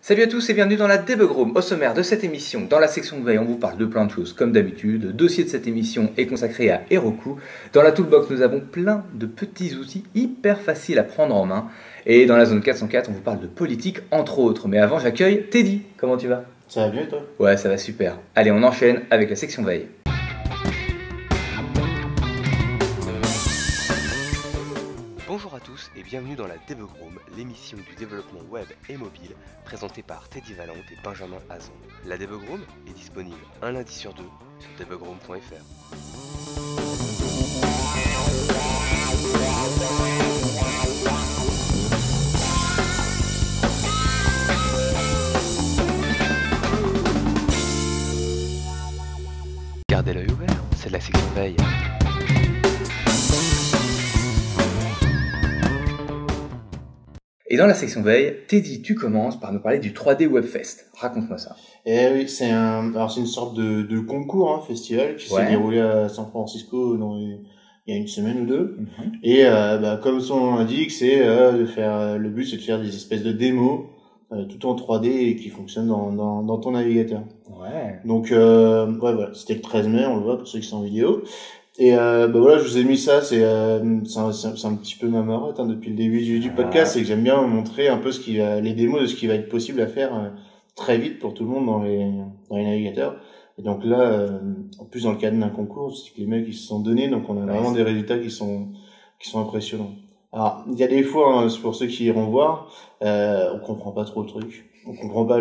Salut à tous et bienvenue dans la Debug Room. Au sommaire de cette émission, dans la section de veille, on vous parle de plein de choses comme d'habitude. Le dossier de cette émission est consacré à Heroku. Dans la Toolbox, nous avons plein de petits outils hyper faciles à prendre en main. Et dans la zone 404, on vous parle de politique entre autres. Mais avant, j'accueille Teddy. Comment tu vas? Ça va bien toi? Ouais, ça va super. Allez, on enchaîne avec la section veille. Bonjour à tous et bienvenue dans la Debug Room, l'émission du développement web et mobile, présentée par Teddy Valente et Benjamin Hazan. La Debug Room est disponible un lundi sur deux sur debugroom.fr. Gardez l'œil ouvert, c'est de la section veille. Et dans la section veille, Teddy, tu commences par nous parler du 3D Webfest. Raconte-moi ça. Eh oui, c'est une sorte de concours, festival qui s'est déroulé à San Francisco il y a une semaine ou deux. Et comme son nom l'indique, c'est le but c'est de faire des espèces de démos tout en 3D et qui fonctionnent dans ton navigateur. Ouais. Donc voilà, c'était le 13 mai, on le voit pour ceux qui sont en vidéo. Et voilà, je vous ai mis ça, c'est un petit peu ma marotte depuis le début du podcast, c'est que j'aime bien montrer un peu les démos de ce qui va être possible à faire très vite pour tout le monde dans les navigateurs. Et donc là, en plus dans le cadre d'un concours, c'est que les mecs ils se sont donnés, donc on a vraiment des résultats qui sont impressionnants. Alors il y a des fois, c'est pour ceux qui iront voir, on comprend pas trop le truc, on comprend pas,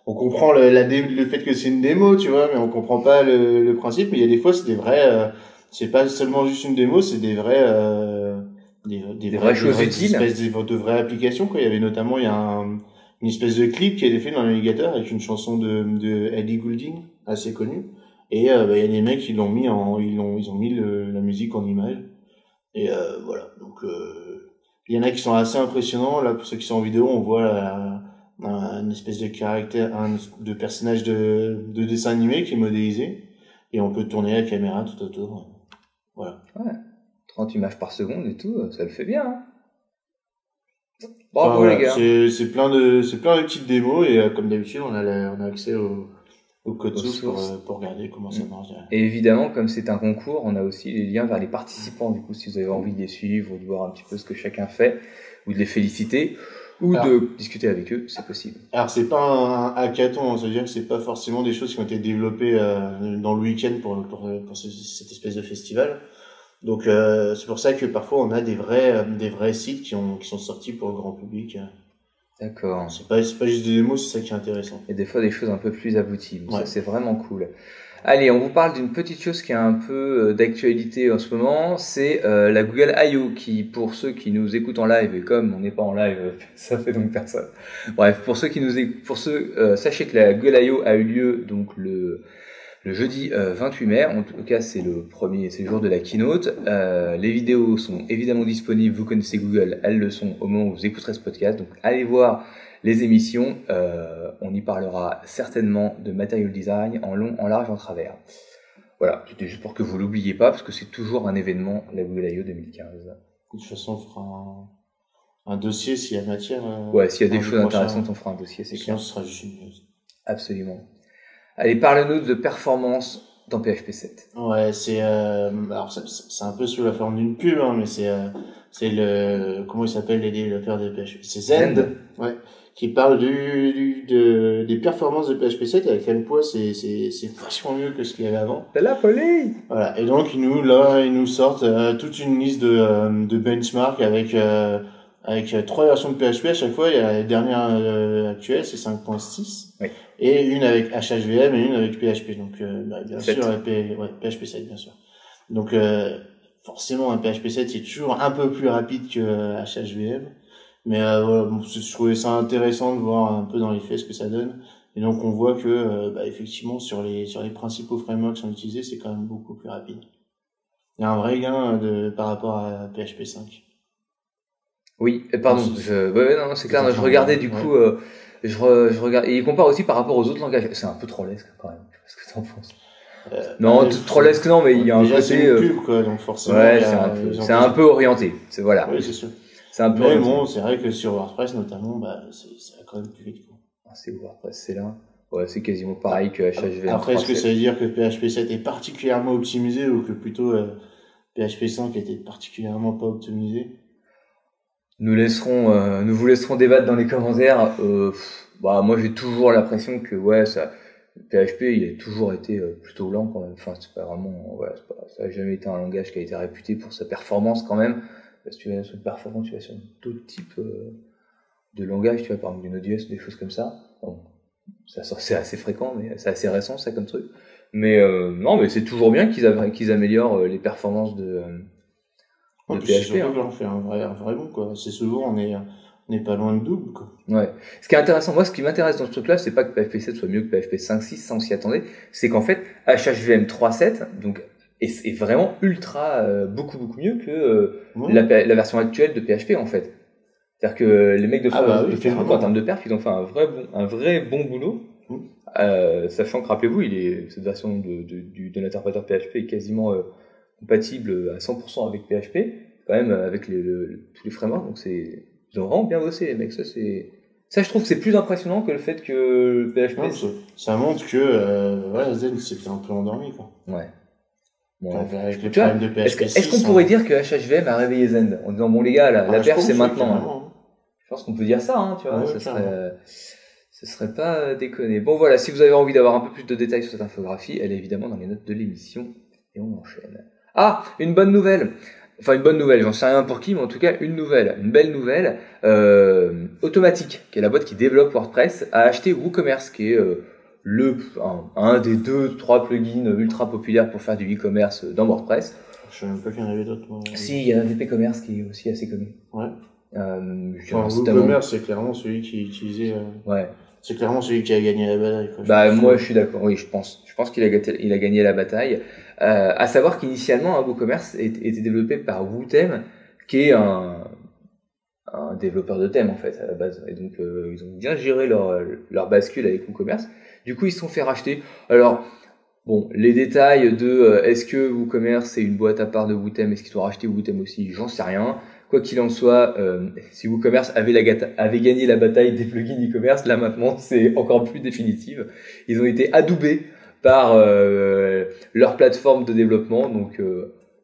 on comprend le fait que c'est une démo, tu vois, mais on comprend pas le principe. Mais il y a des fois c'est des vrais c'est pas seulement juste une démo, c'est des vraies choses utiles, de vraies applications quoi. Il y avait notamment une espèce de clip qui a été fait dans le navigateur avec une chanson de Ellie Goulding assez connue, et il y a des mecs qui l'ont mis ils ont mis la musique en image, et voilà. Donc il y en a qui sont assez impressionnants. Là, pour ceux qui sont en vidéo, on voit une espèce de caractère, de personnage de dessin animé qui est modélisé, et on peut tourner la caméra tout autour. Voilà. Ouais. 30 images par seconde et tout, ça le fait bien. Hein. Bravo les gars. C'est plein de petites démos, et comme d'habitude, on a accès au code source pour regarder comment ça marche. Et évidemment, comme c'est un concours, on a aussi les liens vers les participants. Du coup, si vous avez envie de les suivre ou de voir un petit peu ce que chacun fait, ou de les féliciter, ou de discuter avec eux, c'est possible. Alors c'est pas un hackathon, c'est-à-dire que c'est pas forcément des choses qui ont été développées dans le week-end pour cette espèce de festival. Donc c'est pour ça que parfois on a des vrais sites qui sont sortis pour le grand public. D'accord. C'est pas juste des démos, c'est ça qui est intéressant. Et des fois des choses un peu plus abouties. Donc ça c'est vraiment cool. Allez, on vous parle d'une petite chose qui est un peu d'actualité en ce moment, c'est la Google I.O. qui, pour ceux qui nous écoutent en live, et comme on n'est pas en live, ça fait donc personne. Bref, sachez que la Google I.O. a eu lieu donc le jeudi 28 mai. En tout cas, c'est le jour de la keynote. Les vidéos sont évidemment disponibles. Vous connaissez Google, elles le sont au moment où vous écouterez ce podcast. Donc, allez voir les émissions. On y parlera certainement de material design en long, en large, en travers. Voilà, c'était juste pour que vous l'oubliez pas, parce que c'est toujours un événement, la Google I.O. 2015. De toute façon, on fera un dossier s'il y a matière. Ouais, s'il y a des choses intéressantes, on fera un dossier, c'est clair. Ce sera juste une news. Absolument. Allez, parle-nous de performance dans PHP 7. Ouais, alors c'est un peu sous la forme d'une pub, mais c'est comment il s'appelle les développeurs de PHP? C'est Zend. Ouais. Qui parle des performances de PHP 7, avec quel point c'est vachement mieux que ce qu'il y avait avant. C'est la folie! Voilà. Et donc, ils nous sortent toute une liste de benchmarks avec 3 versions de PHP à chaque fois. Il y a la dernière actuelle, c'est 5.6. Oui. Et une avec HHVM et une avec PHP. Donc, bien 7. Sûr, PHP 7, bien sûr. Donc, forcément, un PHP 7, c'est toujours un peu plus rapide que HHVM. Mais voilà, je trouvais ça intéressant de voir un peu dans les faits ce que ça donne. Et donc, on voit que, effectivement, sur les principaux frameworks qui sont utilisés, c'est quand même beaucoup plus rapide. Il y a un vrai gain par rapport à PHP 5. Oui, pardon, non, c'est clair, je regardais du coup, je regarde, et il compare aussi par rapport aux autres langages. C'est un peu trollesque quand même, je sais pas ce que t'en penses. Non, trollesque non, mais il y a un côté. C'est une pub, quoi, donc forcément. Ouais, c'est un peu orienté, c'est voilà. Oui, c'est sûr. C'est un peu mais bon, c'est vrai que sur WordPress notamment, ça va quand même plus vite, quoi. c'est WordPress, c'est là. Ouais, c'est quasiment pareil que HHVM. Après, est-ce que ça veut dire que PHP 7 est particulièrement optimisé ou que plutôt PHP 5 était particulièrement pas optimisé? Nous vous laisserons débattre dans les commentaires. Moi, j'ai toujours l'impression que PHP, il a toujours été plutôt lent quand même. Enfin, c'est pas vraiment, ça a jamais été un langage qui a été réputé pour sa performance quand même. Si tu vas sur une performance, tu vas sur d'autres types de langages, tu vois, par exemple du Node.js, des choses comme ça. Bon, c'est assez fréquent, mais c'est assez récent ça comme truc. Mais non, mais c'est toujours bien qu'ils améliorent les performances de PHP. Surtout que là, on fait un vrai bon, quoi. C'est souvent, on est pas loin de double, quoi. Ouais. Ce qui est intéressant, moi, ce qui m'intéresse dans ce truc-là, c'est pas que PHP 7 soit mieux que PHP 5.6, ça on s'y attendait. C'est qu'en fait, HHVM 3.7, donc, est vraiment beaucoup mieux que la version actuelle de PHP, en fait. C'est-à-dire que les mecs de Facebook, en termes de perf, ils ont fait un vrai bon boulot. Sachant que, rappelez-vous, cette version de l'interpréteur PHP est quasiment compatible à 100% avec PHP, quand même avec tous les frameworks, donc ils ont vraiment bien bossé les mecs. Ça je trouve que c'est plus impressionnant que le fait que PHP. Non, ça montre que Zen s'était un peu endormi, quoi. Ouais. Bon, avec les problèmes de PHP. Est-ce qu'on pourrait dire que HHVM a réveillé Zen en disant bon les gars, la perf c'est maintenant. Je pense qu'on peut dire ça, tu vois. Ce serait pas déconné. Bon voilà, si vous avez envie d'avoir un peu plus de détails sur cette infographie, elle est évidemment dans les notes de l'émission et on enchaîne. Ah, une bonne nouvelle. Enfin, une bonne nouvelle, j'en sais rien pour qui, mais en tout cas, une belle nouvelle. Automatic, qui est la boîte qui développe WordPress, a acheté WooCommerce, qui est un des 2-3 plugins ultra populaires pour faire du e-commerce dans WordPress. Je sais même pas qu'il y en avait d'autres. Si, il y a un VP Commerce qui est aussi assez connu. Ouais. WooCommerce, c'est clairement celui qui est utilisé. Ouais. C'est clairement celui qui a gagné la bataille, quoi. Moi, je suis d'accord. Oui, je pense qu'il a gagné la bataille. À savoir qu'initialement, WooCommerce était développé par Wootem, qui est un développeur de thèmes en fait à la base. Et donc ils ont bien géré leur bascule avec WooCommerce. Du coup, ils se sont fait racheter. Alors bon, les détails de est-ce que WooCommerce c'est une boîte à part de Wootem, est-ce qu'ils ont racheté Wootem aussi, j'en sais rien. Quoi qu'il en soit, si WooCommerce avait gagné la bataille des plugins e-commerce, là maintenant c'est encore plus définitif. Ils ont été adoubés par leur plateforme de développement, donc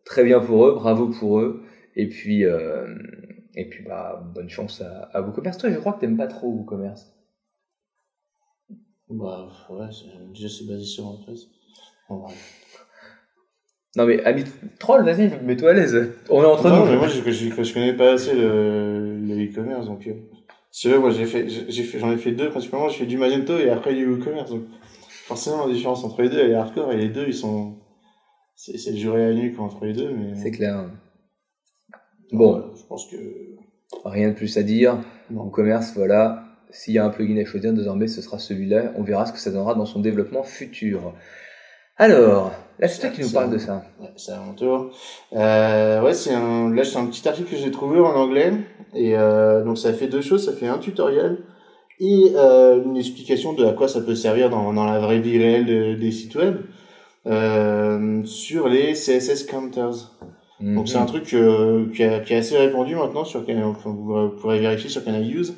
très bien pour eux, bravo pour eux. Et puis bonne chance à WooCommerce. Toi, je crois que t'aimes pas trop WooCommerce. Déjà c'est basé sur WordPress. Non mais ami troll, vas-y, mets-toi à l'aise. On est entre nous. Non mais moi je connais pas assez le e-commerce, donc si moi j'en ai fait deux principalement. Je fais du Magento et après du WooCommerce, donc forcément la différence entre les deux elle est hardcore, et les deux c'est le jour et la nuit entre les deux, mais c'est clair. Bon, je pense que rien de plus à dire. WooCommerce, voilà, s'il y a un plugin à choisir désormais ce sera celui-là. On verra ce que ça donnera dans son développement futur. Alors, là c'est toi qui nous parle de ça. Ouais, c'est à mon tour. Là c'est un petit article que j'ai trouvé en anglais, et donc ça fait deux choses. Ça fait un tutoriel et une explication de à quoi ça peut servir dans la vraie vie réelle des sites web sur les CSS counters. Donc c'est un truc qui est assez répandu maintenant sur vous pourrez vérifier sur Can I Use,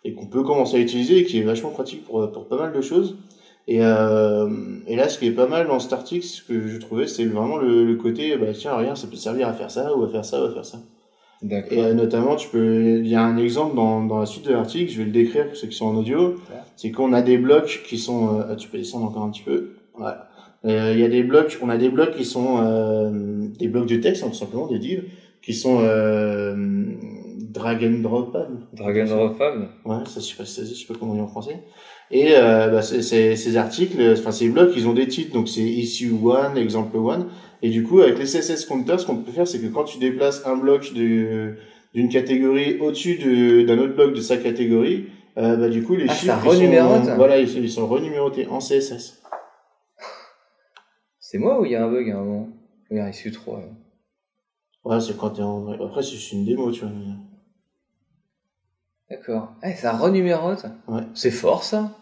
et qu'on peut commencer à utiliser et qui est vachement pratique pour pas mal de choses. Et là, ce qui est pas mal dans cet article, ce que je trouvais, c'est vraiment le côté, tiens, regarde, ça peut servir à faire ça, ou à faire ça, ou à faire ça. D'accord. Et notamment, il y a un exemple dans la suite de l'article, je vais le décrire pour ceux qui sont en audio. Ouais. C'est qu'on a des blocs qui sont, tu peux descendre encore un petit peu. Voilà. On a des blocs qui sont, des blocs de texte, tout simplement, des divs, qui sont, drag and dropables. Drag and dropables? Ouais, ça, je sais pas comment on dit en français. Et ces articles, ces blocs, ils ont des titres, donc c'est issue 1, example 1, et du coup avec les CSS counters, ce qu'on peut faire, c'est que quand tu déplaces un bloc d'une catégorie au-dessus d'un autre bloc de sa catégorie, du coup les chiffres ils sont renumérotés en CSS. C'est moi ou il y a un bug à un moment? Regarde, issue 3. Là. Ouais, c'est quand t'es en vrai. Après c'est une démo, tu vois. D'accord. Ça renumérote. Ouais. C'est fort ça.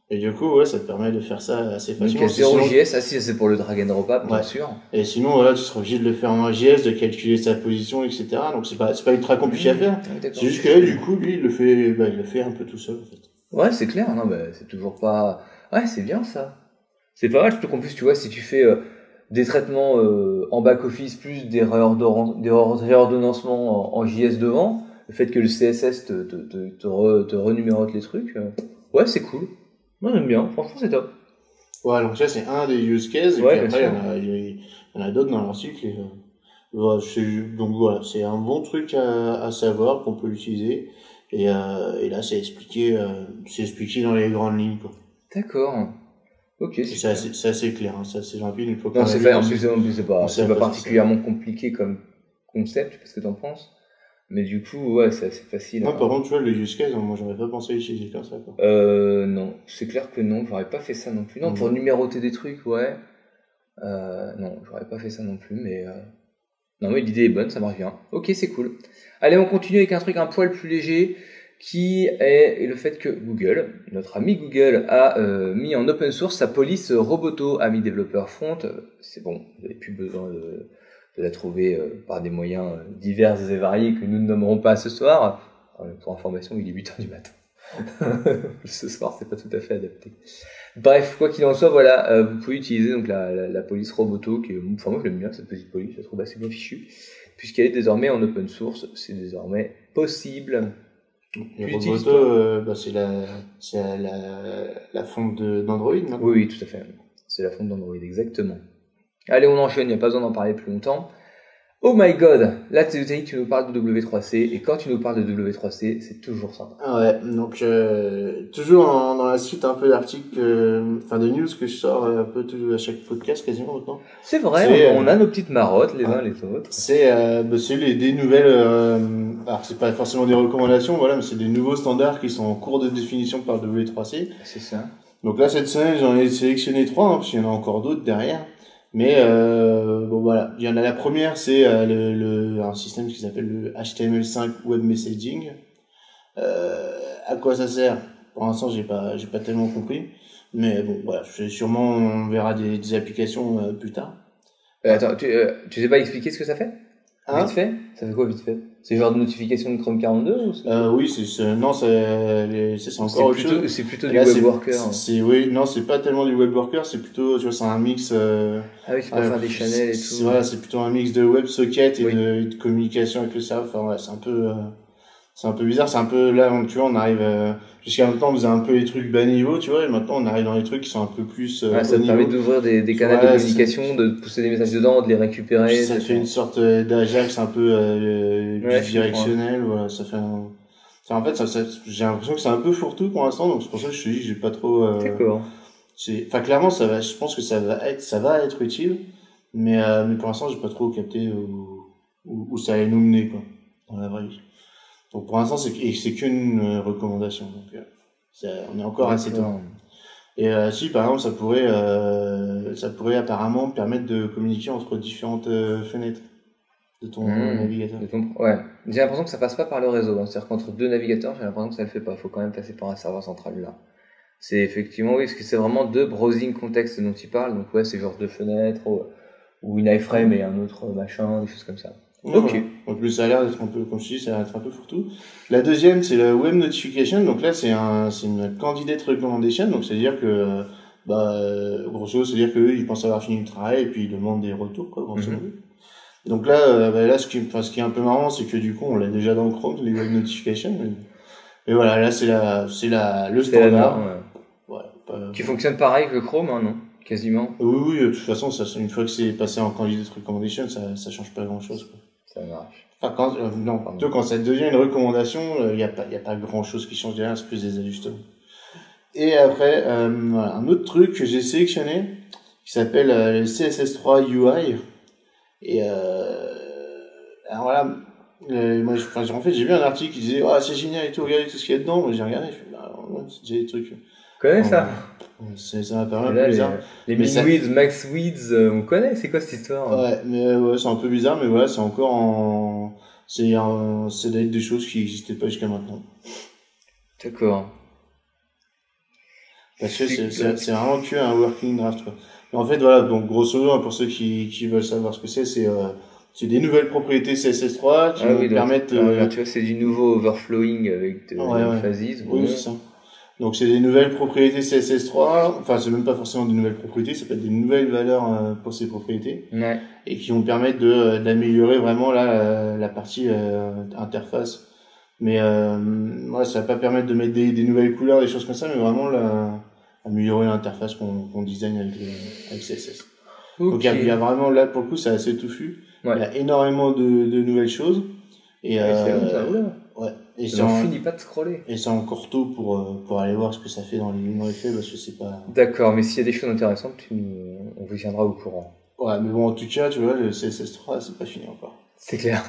Et du coup, ça te permet de faire ça assez facilement. Donc, 0JS, si, c'est pour le drag and drop up, bien sûr. Et sinon, tu seras obligé de le faire en JS, de calculer sa position, etc. Donc, c'est pas ultra compliqué à faire. C'est juste que là, du coup, lui, il le fait un peu tout seul, en fait. Ouais, c'est clair, non, bah, c'est toujours pas... Ouais, c'est bien ça. C'est pas mal, surtout qu'en plus, tu vois, si tu fais des traitements en back-office plus des réordonnancements en JS devant, le fait que le CSS te renumérote les trucs, ouais, c'est cool. Moi, j'aime bien, franchement, c'est top. Ouais, donc ça, c'est un des use cases, et Ouais, puis après, il y en a d'autres dans l'article. Voilà, donc voilà, c'est un bon truc à savoir, qu'on peut l'utiliser. Et là, c'est expliqué dans les grandes lignes, quoi. D'accord. Ok, c'est assez clair, hein, c'est assez rapide. Une fois non, c'est fait, en plus, c'est pas particulièrement compliqué comme concept, je sais pas ce que t'en penses. Mais du coup, ouais, c'est assez facile. Non, par contre, tu vois, le use case, moi, j'aurais pas pensé à l'utiliser comme ça, quoi. Non, c'est clair que non, j'aurais pas fait ça non plus. Non, pour numéroter des trucs, ouais. Non, j'aurais pas fait ça non plus, mais non, mais l'idée est bonne, ça marche bien. Ok, c'est cool. Allez, on continue avec un truc un poil plus léger, qui est le fait que Google, notre ami Google, a mis en open source sa police Roboto, amis développeurs front. C'est bon, vous n'avez plus besoin de la trouver par des moyens divers et variés que nous ne nommerons pas ce soir. Pour information, il est 8h du matin. Ce soir, c'est pas tout à fait adapté. Bref, quoi qu'il en soit, voilà, vous pouvez utiliser donc la police Roboto, qui est, enfin moi j'aime bien cette petite police, je la trouve assez bien fichue, puisqu'elle est désormais en open source, c'est désormais possible. Et Roboto, c'est la fonte d'Android, non ? Oui, tout à fait. C'est la fonte d'Android, exactement. Allez, on enchaîne, il n'y a pas besoin d'en parler plus longtemps. Oh my god, là tu nous parles de W3C, et quand tu nous parles de W3C, c'est toujours sympa. Ah ouais, donc toujours dans la suite un peu d'articles, de news que je sors un peu à chaque podcast quasiment maintenant. C'est vrai, on a nos petites marottes les uns les autres. C'est des nouvelles, alors c'est pas forcément des recommandations, voilà, mais c'est des nouveaux standards qui sont en cours de définition par W3C. C'est ça. Donc là cette semaine j'en ai sélectionné 3, parce qu'il y en a encore d'autres derrière. Mais bon voilà, il y en a la première, c'est un système qui s'appelle le HTML5 Web Messaging. À quoi ça sert ? Pour l'instant, j'ai pas tellement compris. Mais bon, voilà, sûrement on verra des applications plus tard. Attends, tu sais pas expliquer ce que ça fait ? Vite fait ? Ça fait quoi vite fait ? C'est genre de notification de Chrome 42 ou oui, c'est encore autre chose. C'est plutôt du web worker. Oui, non, c'est pas tellement du web worker, c'est plutôt, tu vois, c'est un mix. Ah oui, c'est pour faire des channels et tout. Voilà, c'est plutôt un mix de WebSocket et de communication avec le serveur. Enfin, ouais, c'est un peu bizarre. C'est un peu là, tu vois, on arrive jusqu'à maintenant, on faisait un peu les trucs bas niveau, tu vois, et maintenant on arrive dans les trucs qui sont un peu plus. Ça te permet d'ouvrir des canaux de communication, de pousser des messages dedans, de les récupérer. Ça te fait une sorte d'Ajax un peu bidirectionnel. Voilà, ça fait en fait, j'ai l'impression que c'est un peu fourre-tout pour l'instant, donc c'est pour ça que je te dis que j'ai pas trop. D'accord. Enfin, clairement, je pense que ça va être utile, mais pour l'instant, j'ai pas trop capté où ça allait nous mener, quoi, dans la vraie vie. Donc pour l'instant, c'est qu'une recommandation, donc on est encore assez tôt. Et si par exemple ça pourrait apparemment permettre de communiquer entre différentes fenêtres de ton navigateur. Ouais. J'ai l'impression que ça passe pas par le réseau, c'est-à-dire qu'entre deux navigateurs, j'ai l'impression que ça le fait pas. Faut quand même passer par un serveur central là. C'est effectivement oui, parce que c'est vraiment deux browsing contextes dont il parle. Donc ouais, c'est genre deux fenêtres ou une iframe et un autre machin, des choses comme ça. Ok. En plus, ça a l'air d'être un peu, comme je dis, ça a l'air d'être un peu fourre-tout. La deuxième, c'est le web notification. Donc là, c'est une candidate recommendation. Donc c'est-à-dire que, grosso modo, c'est-à-dire qu'eux, ils pensent avoir fini le travail et puis ils demandent des retours, quoi, grosso modo. Donc là, ce qui est un peu marrant, c'est que du coup, on l'a déjà dans Chrome, les web notifications. Et voilà, là, c'est le standard. Qui fonctionne pareil que Chrome, hein, non? Quasiment. Oui, de toute façon, une fois que c'est passé en candidate recommendation, ça change pas grand-chose, quoi. Ça marche. Enfin, quand ça devient une recommandation, il y a pas grand-chose qui change derrière, c'est plus des ajustements. Et après, voilà, un autre truc que j'ai sélectionné, qui s'appelle le CSS3 UI. Et alors voilà, en fait, j'ai vu un article qui disait c'est génial et tout, regardez tout ce qu'il y a dedans. Moi, j'ai regardé, je fais c'est des trucs. Tu connais ça? Ça m'a paru un peu bizarre. Les min-widths, max-widths, on connaît, c'est quoi cette histoire? Ouais, mais c'est un peu bizarre, mais voilà, c'est encore c'est des choses qui n'existaient pas jusqu'à maintenant. D'accord. Parce que c'est vraiment que un working draft, quoi. Mais en fait, voilà, donc grosso modo, pour ceux qui veulent savoir ce que c'est des nouvelles propriétés CSS3 qui vont permettre. Tu vois, c'est du nouveau overflowing avec des phases. Oui, c'est ça. Donc c'est des nouvelles propriétés CSS3, enfin c'est même pas forcément des nouvelles propriétés, ça peut être des nouvelles valeurs pour ces propriétés, et qui vont permettre d'améliorer vraiment la partie interface. Mais ouais, ça va pas permettre de mettre des nouvelles couleurs, des choses comme ça, mais vraiment améliorer l'interface qu'on design avec CSS. Okay. Donc il y a vraiment là pour le coup c'est assez touffu. Il y a énormément de nouvelles choses. Et c'est long, ça, ouais. Et ça n'en finit pas de scroller. Et c'est encore tôt pour aller voir ce que ça fait dans les faits parce que c'est pas. D'accord, mais s'il y a des choses intéressantes, on vous tiendra au courant. Ouais, mais bon, en tout cas, tu vois, le CSS3, c'est pas fini encore. C'est clair.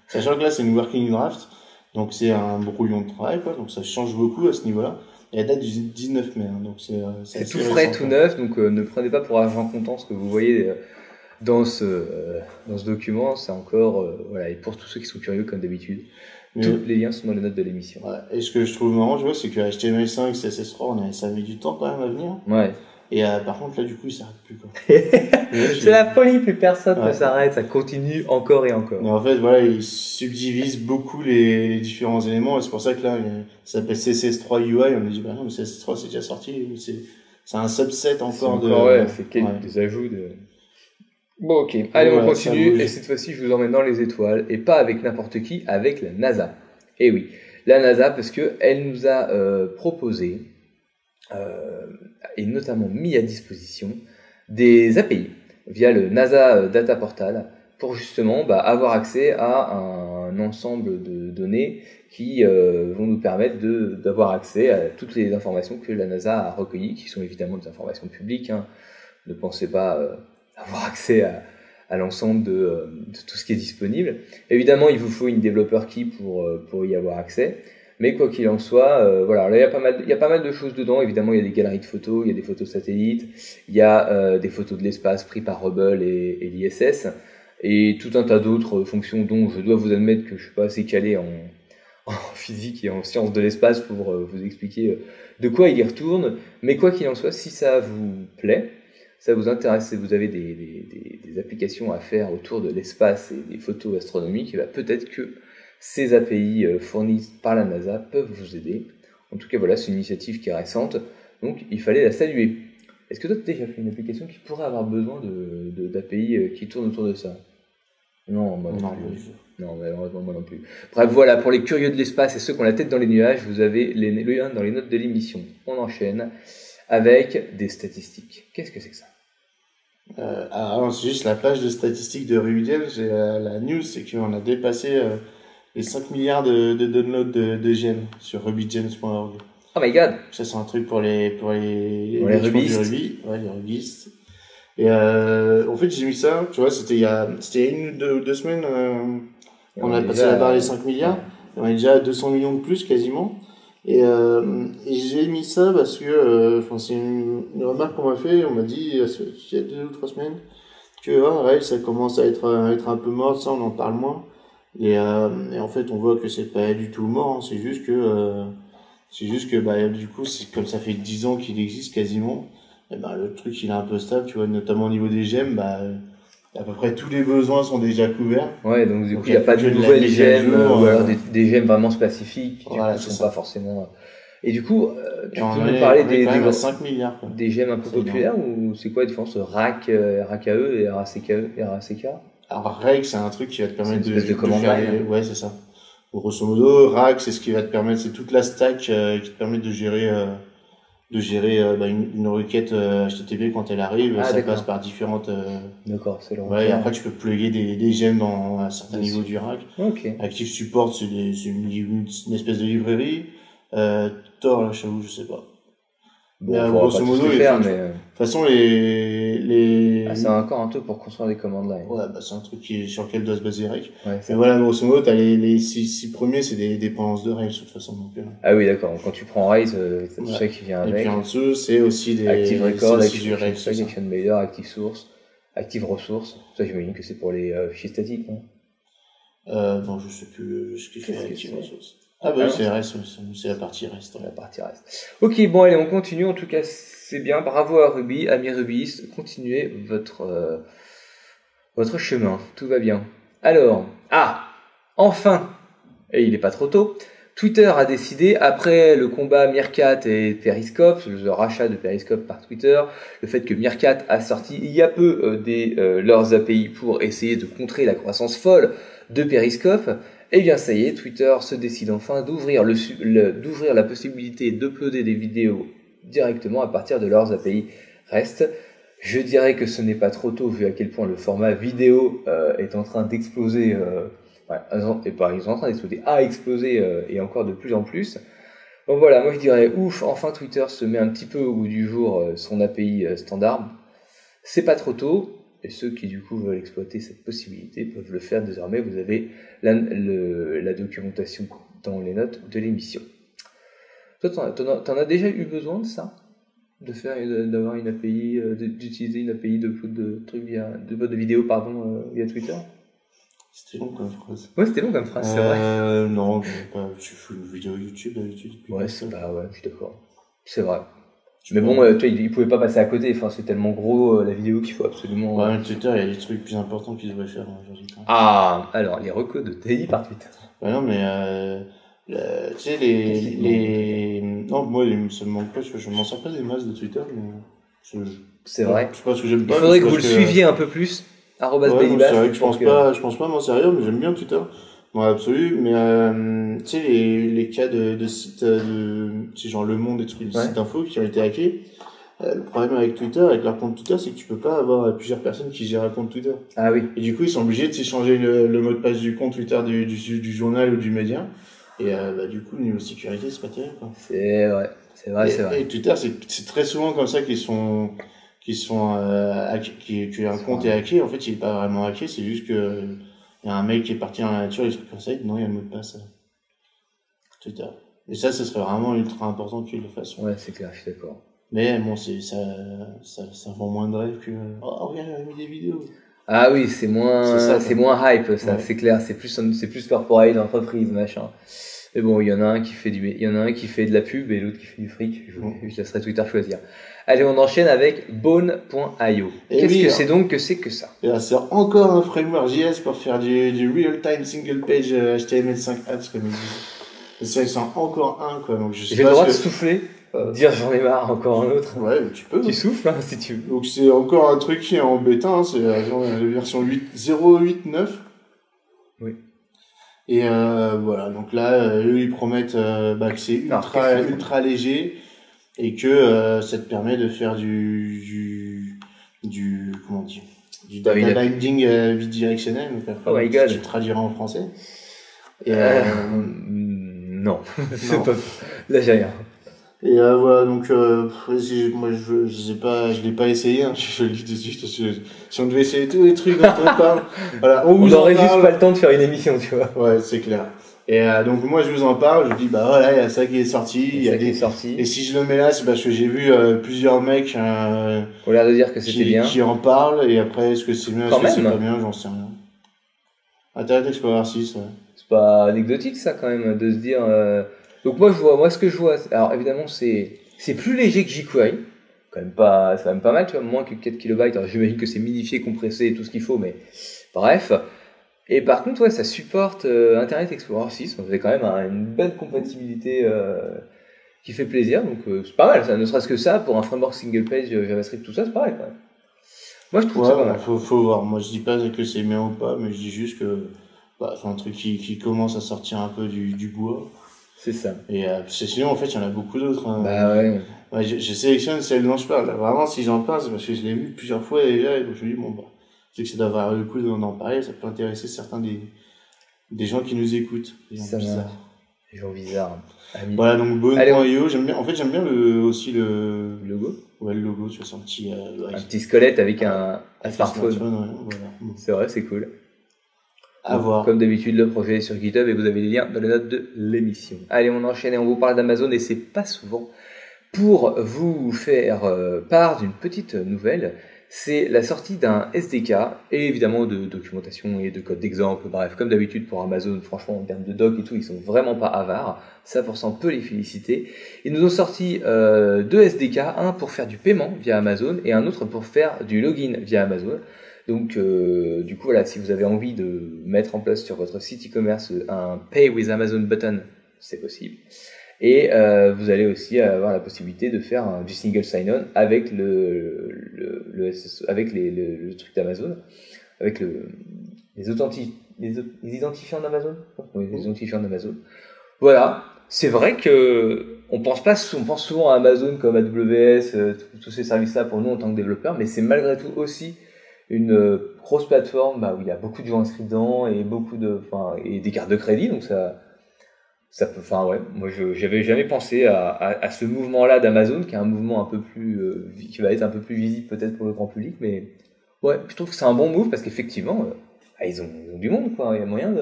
Sachant que là, c'est une working draft, donc c'est un brouillon de travail, quoi, donc ça change beaucoup à ce niveau-là. Et la date du 19 mai, hein, donc c'est tout frais, tout neuf, donc ne prenez pas pour argent comptant ce que vous voyez dans ce document, c'est encore, voilà, et pour tous ceux qui sont curieux, comme d'habitude. Tous les liens sont dans les notes de l'émission. Ouais. Et ce que je trouve marrant, tu vois, c'est que HTML5, CSS3, ça a mis du temps quand même à venir. Ouais. Et par contre, là, du coup, il s'arrête plus, quoi. C'est la folie, plus personne ne s'arrête, ça continue encore et encore. Mais en fait, voilà, il subdivise beaucoup les différents éléments, et c'est pour ça que là, ça s'appelle CSS3 UI, on a dit, bah non, mais CSS3, c'est déjà sorti, c'est un subset encore c'est des ajouts de... Bon, ok. Allez, on continue. Et cette fois-ci, je vous emmène dans les étoiles. Et pas avec n'importe qui, avec la NASA. Et oui, la NASA, parce que elle nous a proposé, et notamment mis à disposition, des API via le NASA Data Portal pour justement avoir accès à un ensemble de données qui vont nous permettre d'avoir accès à toutes les informations que la NASA a recueillies, qui sont évidemment des informations publiques. Hein. Ne pensez pas... avoir accès à l'ensemble de tout ce qui est disponible. Évidemment, il vous faut une developer key pour y avoir accès, mais quoi qu'il en soit, voilà, là, il y a pas mal de choses dedans. Évidemment, il y a des galeries de photos, il y a des photos satellites, il y a des photos de l'espace prises par Hubble et l'ISS, et tout un tas d'autres fonctions dont je dois vous admettre que je suis pas assez calé en physique et en sciences de l'espace pour vous expliquer de quoi il y retourne, mais quoi qu'il en soit, si ça vous plaît, ça vous intéresse et vous avez des applications à faire autour de l'espace et des photos astronomiques, peut-être que ces API fournies par la NASA peuvent vous aider. En tout cas, voilà, c'est une initiative qui est récente, donc il fallait la saluer. Est-ce que toi, tu as déjà fait une application qui pourrait avoir besoin d'API qui tournent autour de ça? Non, moi non plus. Non, malheureusement, moi non plus. Bref, voilà, pour les curieux de l'espace et ceux qui ont la tête dans les nuages, vous avez le lien dans les notes de l'émission. On enchaîne avec des statistiques. Qu'est-ce que c'est que ça? C'est juste la page de statistiques de RubyGems, et la news, c'est qu'on a dépassé les 5 milliards de downloads de gemmes sur rubygems.org. Oh my god! Ça, c'est un truc pour les rubistes. Ouais, les rubistes. Et en fait, j'ai mis ça, tu vois, c'était il y a 1 ou 2 semaines, on a passé la barre des 5 milliards, et on est déjà à 200 millions de plus quasiment. Et j'ai mis ça parce que c'est une remarque qu'on m'a fait, on m'a dit il y a 2 ou 3 semaines que ça commence à être un peu mort, ça on en parle moins, et en fait on voit que c'est pas du tout mort, hein, c'est juste que du coup c'est comme ça fait 10 ans qu'il existe quasiment, et le truc il est un peu stable, tu vois, notamment au niveau des gemmes, à peu près tous les besoins sont déjà couverts. Ouais, donc du coup, il n'y a pas de nouvelles gemmes, ou alors des gemmes vraiment spécifiques qui ne sont pas forcément... Et du coup, tu peux nous parler des 5 milliards, quoi. Des gemmes un peu populaires, ou c'est quoi la différence de RAK, RAKE et RACK? Alors, RAK, c'est un truc qui va te permettre de commande line. Ouais, c'est ça. Grosso modo, RAK, c'est ce qui va te permettre, c'est toute la stack qui te permet de gérer une requête HTTP quand elle arrive, ça passe par différentes d'accord, c'est le et après tu peux plugger des gemmes dans un certain niveau du rack. Okay. Active Support, c'est une espèce de librairie. Tor, là, je sais pas. Bon, grosso modo, de toute façon, c'est encore un truc pour construire des commandes line. Ouais, c'est un truc sur lequel doit se baser RAK. Ouais, mais voilà, grosso modo, t'as les 6 premiers, c'est des dépendances de RAK, de toute façon. Donc, ah oui, d'accord. Quand tu prends Rails, c'est tout ça qui vient avec. Et puis en dessous, c'est aussi des Active Record, Action Mailer, Active Source, Active Ressources. Ça, j'imagine que c'est pour les fichiers statiques, non? Non, je sais plus ce qu'il fait Active Ressources. Ah bah oui, c'est la partie reste. La partie reste. Ok, bon allez, on continue. En tout cas, c'est bien. Bravo à Ruby, amis rubistes. Continuez votre chemin. Tout va bien. Alors, enfin, et il est pas trop tôt, Twitter a décidé, après le combat Meerkat et Periscope, le rachat de Periscope par Twitter, le fait que Meerkat a sorti il y a peu leurs API pour essayer de contrer la croissance folle de Periscope, et bien ça y est, Twitter se décide enfin d'ouvrir la possibilité d'uploader des vidéos directement à partir de leurs API REST. Je dirais que ce n'est pas trop tôt vu à quel point le format vidéo est en train d'exploser. Ils sont en train d'exploser, a explosé et encore de plus en plus. Donc voilà, moi je dirais ouf, enfin Twitter se met un petit peu au goût du jour son API standard. C'est pas trop tôt, et ceux qui du coup veulent exploiter cette possibilité peuvent le faire désormais. Vous avez la documentation dans les notes de l'émission. Toi, t'en as déjà eu besoin de ça? D'avoir une API, d'utiliser une API de trucs de vidéo via Twitter? C'était long comme phrase. Ouais, c'était long comme phrase, c'est vrai. Non, tu fais une vidéo YouTube d'habitude. Ouais, je suis d'accord. C'est vrai. Mais bon, toi, il pouvait pas passer à côté. Enfin, c'est tellement gros la vidéo qu'il faut absolument. Ouais, mais Twitter, il y a des trucs plus importants qu'ils devraient faire aujourd'hui. Ah, alors les recos de TI par Twitter. Ouais, non, mais tu sais non, moi ça me manque pas. Je m'en sers pas des masses de Twitter, mais c'est vrai. C'est pas ce que j'aime pas. Il faudrait que vous le suiviez un peu plus. C'est vrai que je pense pas m'en servir, mais j'aime bien Twitter. Dans l'absolu, mais tu sais les cas de sites genre Le Monde et trucs, des sites info qui ont été hackés. Le problème avec Twitter, avec leur compte Twitter, c'est que tu peux pas avoir plusieurs personnes qui gèrent un compte Twitter. Ah oui. Et du coup, ils sont obligés de changer le mot de passe du compte Twitter du journal ou du média. Et du coup, niveau sécurité, c'est pas terrible, quoi. C'est vrai. Et Twitter, c'est très souvent comme ça que un compte est hacké. En fait, il est pas vraiment hacké, c'est juste que il y a un mec qui est parti dans la nature, et comme ça, non, il y a le mot de passe Twitter. Et ça serait vraiment ultra important qu'il le fasse. Ouais, c'est clair, je suis d'accord. Mais bon, ça vend moins de rêve que regarde, on a mis des vidéos. Ah oui, c'est moins hype, ça, ouais. C'est clair, c'est plus corporate, d'entreprise, machin. Mais bon, il y en a un qui fait de la pub et l'autre qui fait du fric. Je laisserai Twitter choisir. Allez, on enchaîne avec Bone.io. Qu'est-ce que c'est donc que ça? C'est encore un framework JS pour faire du real-time single page HTML5 apps, comme ils disent. C'est encore un, quoi. Donc j'ai le droit de souffler, dire j'en ai marre, encore un autre. Ouais, tu peux. Tu souffles, hein, si tu veux. Donc c'est encore un truc qui est en bêta, hein, c'est la version 0.8.9. Oui. Et voilà, donc là, eux, ils promettent que c'est ultra léger et que ça te permet de faire du data binding bidirectionnel. Donc, je traduirai en français. Et non, c'est pas. Là, j'ai rien. Et voilà, donc moi je sais pas, je l'ai pas essayé, hein, je le dis tout de suite, parce que si on devait essayer tous les trucs dont on parle, voilà, on aurait juste pas le temps de faire une émission, tu vois. Ouais, c'est clair. Et donc moi je vous en parle, je dis voilà, il y a ça qui est sorti, et si je le mets là, c'est parce que j'ai vu plusieurs mecs au l'air de dire que c'était bien, qui en parlent, et après est-ce que c'est bien, est-ce que c'est pas bien, j'en sais rien. Internet Explorer 6, ouais. C'est pas anecdotique ça quand même de se dire donc moi ce que je vois, alors évidemment c'est plus léger que jQuery, c'est quand même pas mal, tu vois, moins que 4 KB. Alors j'imagine que c'est minifié, compressé et tout ce qu'il faut, mais bref. Et par contre, ouais, ça supporte Internet Explorer 6, donc c'est quand même une belle compatibilité qui fait plaisir, donc c'est pas mal, ça, ne serait-ce que ça, pour un framework single page JavaScript, tout ça, c'est pas mal quand même. Moi je trouve ça pas mal. Faut voir, moi je dis pas que c'est bien ou pas, mais je dis juste que c'est un truc qui commence à sortir un peu du bois. C'est ça. Et sinon, en fait, il y en a beaucoup d'autres. Hein. Bah ouais. Ouais, je sélectionne celle dont je parle. Là, vraiment, si j'en parle, c'est parce que je l'ai vu plusieurs fois déjà, et donc je me dis, c'est que ça doit avoir le coup d'en parler, ça peut intéresser certains des gens qui nous écoutent. Des gens bizarres. Voilà, donc Bone.io, j'aime bien aussi le logo. Ouais, le logo, tu vois, c'est un petit... un petit squelette avec un smartphone. Ouais, voilà. C'est vrai, c'est cool. À voir. Comme d'habitude, le projet est sur GitHub et vous avez les liens dans les notes de l'émission. Allez, on enchaîne et on vous parle d'Amazon, et c'est pas souvent. Pour vous faire part d'une petite nouvelle, c'est la sortie d'un SDK et évidemment de documentation et de code d'exemple. Bref, comme d'habitude pour Amazon, franchement en termes de doc et tout, ils sont vraiment pas avares. Ça, pour ça, on peut les féliciter. Ils nous ont sorti deux SDK, un pour faire du paiement via Amazon et un autre pour faire du login via Amazon. Donc, du coup, voilà, si vous avez envie de mettre en place sur votre site e-commerce un Pay with Amazon button c'est possible. Et vous allez aussi avoir la possibilité de faire du single sign-on avec le SSO, avec le truc d'Amazon, avec les identifiants d'Amazon. Oui, les identifiants d'Amazon. Voilà, c'est vrai que on pense souvent à Amazon comme AWS, tous ces services-là pour nous en tant que développeurs, mais c'est malgré tout aussi une grosse plateforme où il y a beaucoup de gens inscrits dedans et et des cartes de crédit, donc ça peut, ouais, moi j'avais jamais pensé à ce mouvement-là d'Amazon, qui est un mouvement un peu plus, qui va être un peu plus visible peut-être pour le grand public, mais ouais, je trouve que c'est un bon move parce qu'effectivement, ils ont du monde, quoi. Il y a moyen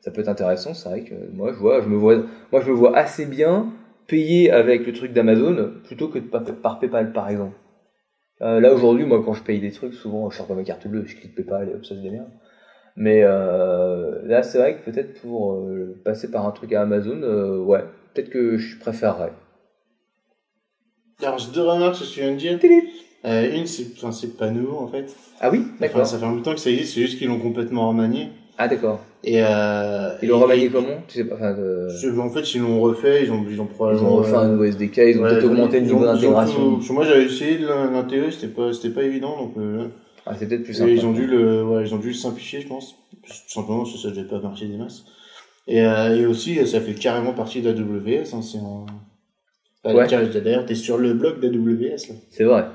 ça peut être intéressant. C'est vrai que moi je me vois assez bien payer avec le truc d'Amazon plutôt que par PayPal, par exemple. Là aujourd'hui, moi quand je paye des trucs, souvent je sors pas ma carte bleue, je clique PayPal et hop, ça se démerde. Mais là, c'est vrai que peut-être pour passer par un truc à Amazon, ouais, peut-être que je préférerais. Alors, j'ai deux remarques sur ce que tu viens de dire. Une, c'est pas nouveau en fait. Ah oui, d'accord. Enfin, ça fait un bout de temps que ça existe, c'est juste qu'ils l'ont complètement remanié. Ah d'accord. Et ils l'ont remanié comment? Tu sais pas. En fait, ils l'ont refait, ils ont probablement. Ils ont refait un nouveau SDK, ils ont peut-être augmenté le niveau d'intégration. Moi, j'avais essayé de l'intégrer, c'était pas évident, donc. Ah, c'est peut-être plus simple. Ils ont dû le simplifier, je pense. Tout simplement, ça devait pas marcher des masses. Et aussi, ça fait carrément partie d'AWS, hein, ouais. D'ailleurs, t'es sur le blog d'AWS, là. C'est vrai.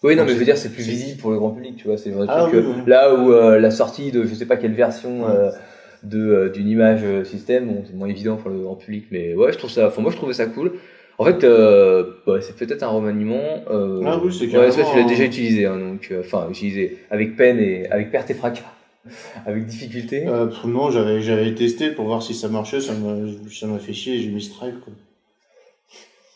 Oui, non, mais je veux dire, c'est plus visible pour le grand public, tu vois. C'est vrai que là où la sortie de je sais pas quelle version d'une image système, bon, c'est moins évident pour le grand public, mais ouais, moi je trouvais ça cool. En fait, c'est peut-être un remaniement. Ah oui, c'est carrément. Ouais, ça, tu l'as déjà utilisé, hein, donc, utilisé avec peine et avec perte et fracas, avec difficulté. Non, j'avais testé pour voir si ça marchait, ça m'a fait chier, j'ai mis Stripe, quoi.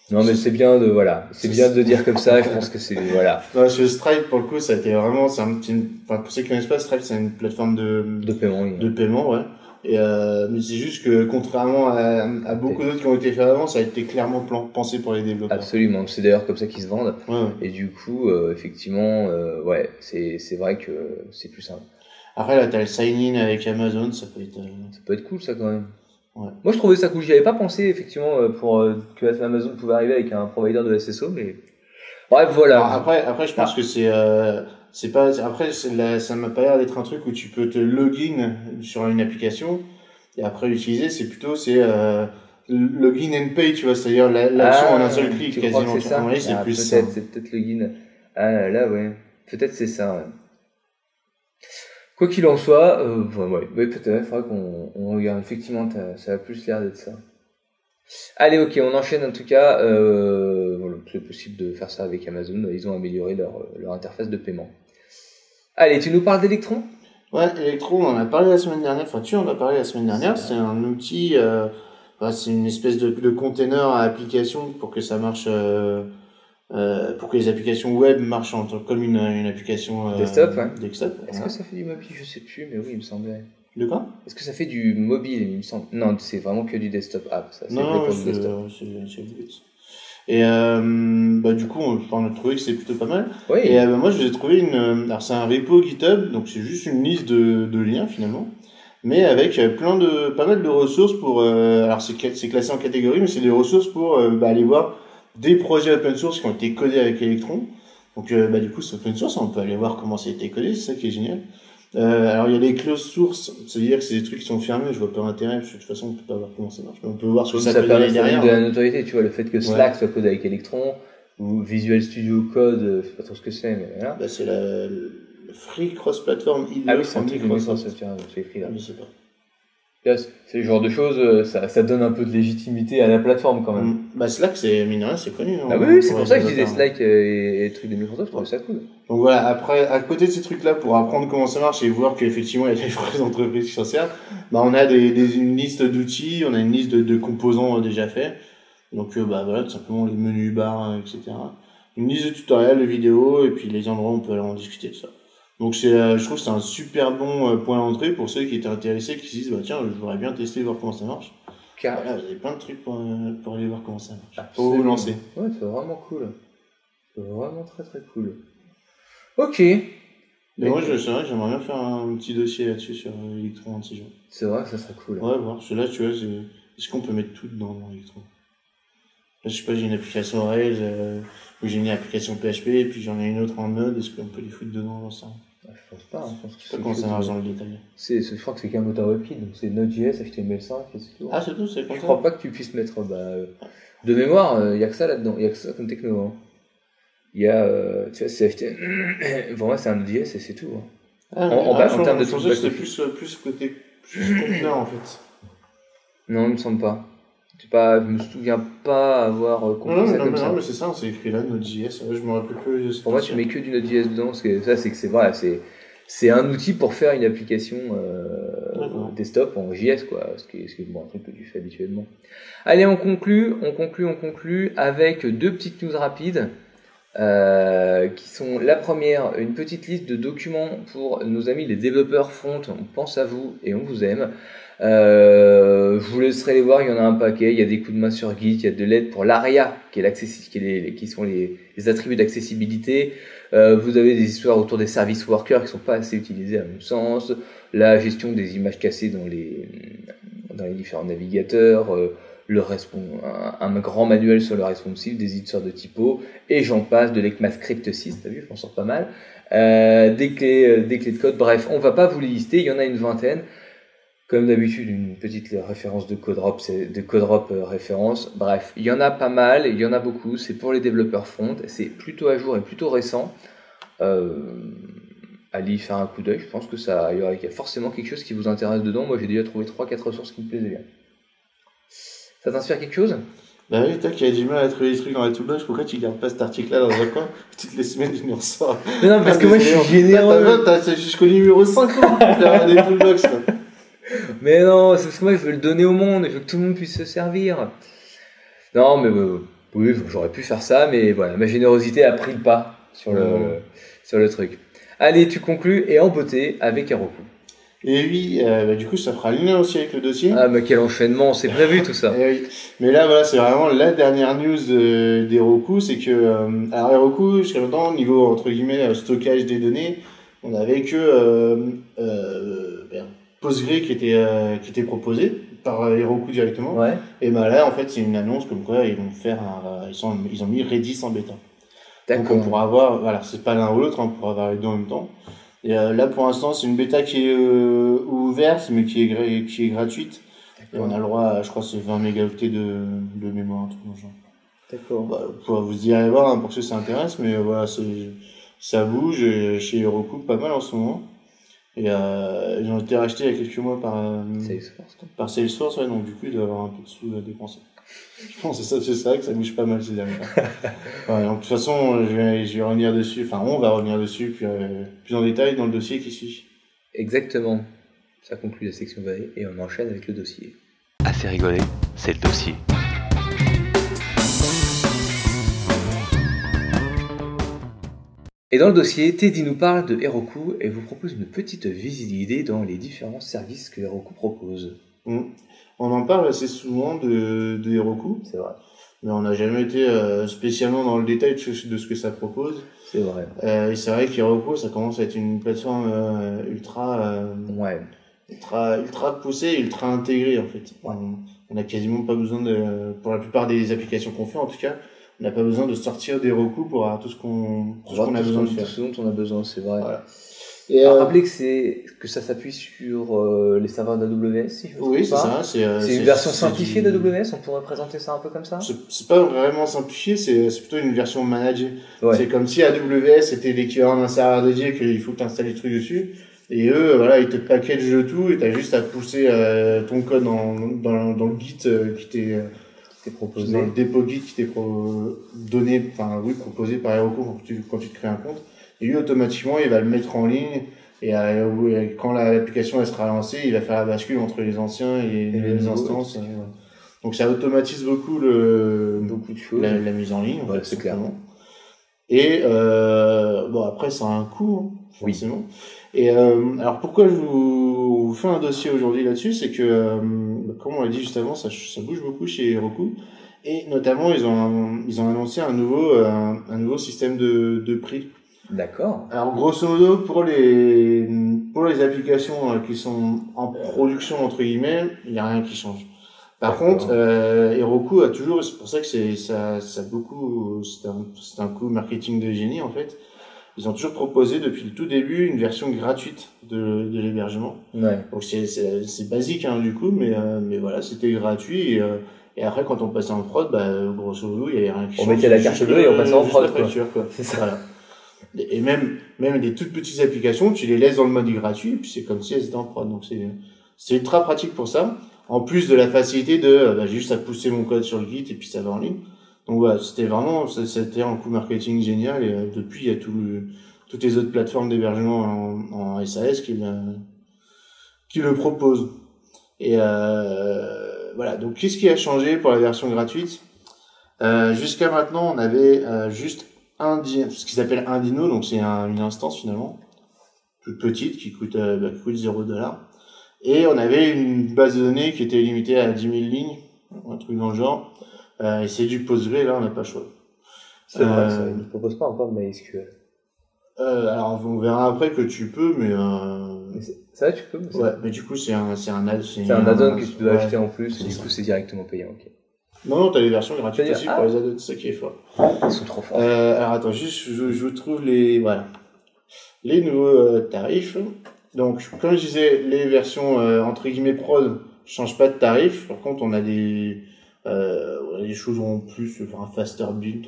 Non, mais c'est bien de dire comme ça, je pense que c'est, voilà. Non, ce Stripe, pour le coup, ça a été vraiment, pour ceux qui connaissent pas, Stripe, c'est une plateforme de paiement, oui. De paiement, ouais. Mais c'est juste que, contrairement à beaucoup d'autres qui ont été faits avant, ça a été clairement pensé pour les développeurs. Absolument. C'est d'ailleurs comme ça qu'ils se vendent. Ouais. Et du coup, effectivement, ouais, c'est vrai que c'est plus simple. Après, là, t'as le sign-in avec Amazon, ça peut être cool, ça, quand même. Ouais. Moi, je trouvais ça cool. J'y avais pas pensé, effectivement, que Amazon pouvait arriver avec un provider de SSO, mais bref, voilà. Alors, après, je pense que ça m'a pas l'air d'être un truc où tu peux te login sur une application et après l'utiliser. Login and pay, tu vois, c'est-à-dire l'action en un seul clic, quasiment. C'est ça. C'est plus ça. C'est peut-être login. Ah, là, ouais. Peut-être c'est ça, ouais. Quoi qu'il en soit, ouais, peut-être, il faudra qu'on regarde. Effectivement, ça a plus l'air d'être ça. Allez, ok, on enchaîne en tout cas. Voilà, c'est possible de faire ça avec Amazon. Ils ont amélioré leur interface de paiement. Allez, tu nous parles d'Electron ? Ouais, Electron, on en a parlé la semaine dernière. Enfin, tu en as parlé la semaine dernière. C'est un outil, c'est une espèce de container à application pour que ça marche, pour que les applications web marchent comme une application desktop. Ouais. Desktop. Est-ce que ça fait du mobile ? Je sais plus, mais oui, il me semblait. De quoi ? Est-ce que ça fait du mobile, il me semble ? Non, c'est vraiment que du desktop app. Ça, non, c'est le but. Et du coup, on a trouvé que c'est plutôt pas mal. Oui. Et moi, je vous ai trouvé alors c'est un repo GitHub, donc c'est juste une liste de liens finalement, mais avec pas mal de ressources pour. Alors c'est classé en catégorie, mais c'est des ressources pour aller voir des projets open source qui ont été codés avec Electron. Donc du coup, c'est open source, on peut aller voir comment ça a été codé, c'est ça qui est génial. Alors il y a les closed sources, c'est-à-dire que c'est des trucs qui sont fermés, je vois pas l'intérêt, parce que de toute façon on peut pas voir comment ça marche, mais on peut voir ce que ça peut donner derrière. De la notoriété, tu vois, le fait que Slack soit codé avec Electron, ou Visual Studio Code, je sais pas trop ce que c'est, mais voilà. C'est le Free Cross Platform IDE. Ah oui, c'est un truc c'est écrit là. Je sais pas. C'est le genre de choses, ça donne un peu de légitimité à la plateforme quand même. Slack, mine de rien, c'est connu. Ah oui, c'est pour ça que je disais Slack et les trucs de Microsoft, je trouvais ça cool. Donc voilà, après, à côté de ces trucs-là, pour apprendre comment ça marche et voir qu'effectivement il y a des vraies entreprises qui s'en servent, on a une liste d'outils, on a une liste de composants déjà faits. Donc voilà, tout simplement les menus barres, etc. Une liste de tutoriels, de vidéos, et puis les endroits où on peut aller en discuter de ça. Donc je trouve que c'est un super bon point d'entrée pour ceux qui étaient intéressés, qui se disent tiens, je voudrais bien tester, voir comment ça marche. Voilà, vous avez plein de trucs pour aller voir comment ça marche. Pour vous lancer. Ouais, c'est vraiment cool. C'est vraiment très très cool. Ok. Mais moi, c'est vrai que j'aimerais bien faire un petit dossier là-dessus sur Electron Antigen. C'est vrai que ça serait cool. Ouais, voir. Parce que là, tu vois, Est-ce qu'on peut mettre tout dedans dans Electron? Là, je sais pas, j'ai une application Rails, ou j'ai une application PHP, et puis j'en ai une autre en Node. Est-ce qu'on peut les foutre dedans dans ça? Je pense pas. Je sais pas comment ça marche dans le détail. Je crois que c'est qu'un moteur WebKit, donc c'est Node.js, HTML5 et c'est tout. Ah, c'est tout, c'est comme ça. Je crois pas que tu puisses mettre. De mémoire, il y a que ça là-dedans, il y a que ça comme techno. Hein. Il y a, tu vois, c'est HTML. Pour moi, c'est un Node.js et c'est tout. Hein. En termes de tout. C'était plus côté conteneur en fait. Non, il me semble pas. Je me souviens pas avoir compris ça comme ça. Non, mais c'est ça, c'est écrit là, Node.js. Je me rappelle plus. Pour moi, tu mets que du Node.js dedans, parce que ça, c'est que c'est vrai, c'est un outil pour faire une application desktop en JS, quoi, ce qui est bon, un truc que tu fais habituellement. Allez, on conclut avec 2 petites news rapides, qui sont la première, une petite liste de documents pour nos amis les développeurs front. On pense à vous et on vous aime. Je vous laisserai les voir, il y en a un paquet, il y a des coups de main sur Git, il y a de l'aide pour l'ARIA, qui sont les attributs d'accessibilité. Vous avez des histoires autour des service workers qui sont pas assez utilisés à mon sens, la gestion des images cassées dans les différents navigateurs, un grand manuel sur le responsive, des éditeurs de typo, et j'en passe, de l'ECMAScript 6, t'as vu, je m'en sors pas mal, des clés de code, bref, on va pas vous les lister, il y en a une vingtaine. Comme d'habitude, une petite référence de CodeRop, référence. Bref, il y en a pas mal, il y en a beaucoup. C'est pour les développeurs front. C'est plutôt à jour et plutôt récent. Allez y faire un coup d'œil. Je pense que il y a forcément quelque chose qui vous intéresse dedans. Moi, j'ai déjà trouvé 3-4 ressources qui me plaisaient bien. Ça t'inspire quelque chose? Bah oui, toi qui as du mal à trouver des trucs dans la toolbox, pourquoi tu gardes pas cet article-là dans un coin? Toutes les semaines, tu nous ressors. Non, parce que moi, je suis généreux. T'as jusqu'au numéro 5 pour faire des toolbox, quoi. Mais non, c'est parce que moi je veux le donner au monde, je veux que tout le monde puisse se servir. Non, mais oui, j'aurais pu faire ça, mais voilà, ma générosité a pris le pas sur le truc. Allez, tu conclus et en beauté avec Heroku. Et oui, du coup, ça fera lien aussi avec le dossier. Ah, mais quel enchaînement, c'est prévu tout ça. Oui. Mais là, voilà, c'est vraiment la dernière news d'Heroku, c'est que, alors Heroku, jusqu'à maintenant, niveau, entre guillemets, stockage des données, on avait que, Postgre qui était proposé par Heroku directement. Ouais. Et ben là, en fait, c'est une annonce comme quoi ils vont faire ils ont mis Redis en bêta. D'accord. Donc on pourra avoir, voilà, c'est pas l'un ou l'autre, on pourra avoir les deux en même temps. Et là, pour l'instant, c'est une bêta qui est ouverte, mais qui est gratuite. Et on a le droit à, je crois, c'est 20 mégaoctets de mémoire, un truc comme ça. D'accord. Bah, vous pourrez vous y aller voir, hein, pour ceux que ça intéresse, mais voilà, ça bouge chez Heroku pas mal en ce moment. Et ils ont été rachetés il y a quelques mois par Salesforce, ouais, donc du coup, il doit avoir un peu de sous à dépenser. Je pense que c'est vrai que ça bouge pas mal ces derniers temps. Ouais, donc de toute façon, je vais revenir dessus, enfin on va revenir dessus plus en détail dans le dossier qui suit. Exactement. Ça conclut la section veille et on enchaîne avec le dossier. Assez rigolé, c'est le dossier. Et dans le dossier, Teddy nous parle de Heroku et vous propose une petite visibilité dans les différents services que Heroku propose. On en parle assez souvent de Heroku. C'est vrai. Mais on n'a jamais été spécialement dans le détail de ce que ça propose. C'est vrai. Et c'est vrai qu'Heroku, ça commence à être une plateforme ultra poussée, ultra intégrée en fait. Ouais. On n'a quasiment pas besoin pour la plupart des applications qu'on fait en tout cas, on n'a pas besoin de sortir d'Heroku pour avoir tout ce qu'on a besoin de faire. Tout ce dont on a besoin, c'est vrai. Voilà. Et rappelez que ça s'appuie sur les serveurs d'AWS, si je ne me trompe pas. Oui, c'est ça. C'est une version simplifiée d'AWS, on pourrait présenter ça un peu comme ça. C'est pas vraiment simplifié, c'est plutôt une version managée. Ouais. C'est comme si AWS était l'équivalent d'un serveur dédié qu'il faut que tu installes des trucs dessus. Et eux, voilà, ils te packagent le tout et t'as juste à pousser ton code dans le Git qui t'est proposé, dans le dépôt Git qui t'est proposé par Heroku quand tu te crées un compte. Et lui, automatiquement, il va le mettre en ligne. Et quand l'application elle sera lancée, il va faire la bascule entre les anciens et les instances. Ouais. Donc ça automatise beaucoup beaucoup de choses. La mise en ligne. Ouais, c'est clair. Et bon, après, ça a un coût, hein, forcément. Oui. Et alors pourquoi je vous fais un dossier aujourd'hui là-dessus, c'est que comme on l'a dit juste avant, ça bouge beaucoup chez Heroku. Et notamment, ils ont annoncé un nouveau système de prix. D'accord. Alors grosso modo, pour les applications qui sont en production entre guillemets, il n'y a rien qui change. Par contre, Heroku a toujours, c'est pour ça que c'est un coup marketing de génie en fait. Ils ont toujours proposé depuis le tout début une version gratuite de l'hébergement. Ouais. Donc c'est basique hein, du coup, mais voilà, c'était gratuit et après quand on passait en prod, grosso modo, il y avait rien qui changeait. On mettait la carte bleue et on passait en prod. La facture, quoi. C'est ça. Voilà. Et même des toutes petites applications, tu les laisses dans le mode gratuit, et puis c'est comme si elles étaient en prod. Donc c'est ultra pratique pour ça. En plus de la facilité de, j'ai juste à pousser mon code sur le Git et puis ça va en ligne. Donc voilà, c'était un coup marketing génial et depuis il y a toutes les autres plateformes d'hébergement en SAS qui le proposent. Et voilà, donc qu'est-ce qui a changé pour la version gratuite? Jusqu'à maintenant, on avait juste ce qu'ils appellent un dino, donc c'est une instance finalement toute petite qui coûte $0. Et on avait une base de données qui était limitée à 10 000 lignes, un truc dans le genre. Et c'est du Postgre, là on n'a pas le choix. C'est vrai, ça, ils ne proposent pas encore de MySQL. Alors on verra après que tu peux, mais ça tu peux. Ouais, mais du coup c'est un add-on que tu dois acheter en plus, et du coup c'est directement payant. Ok. Non, t'as les versions gratuites aussi pour les add-ons, c'est ça qui est fort. Ils sont trop forts. Alors attends, juste je vous trouve les nouveaux tarifs. Donc comme je disais, les versions entre guillemets prod changent pas de tarif. Par contre, on a des choses en plus, un faster build,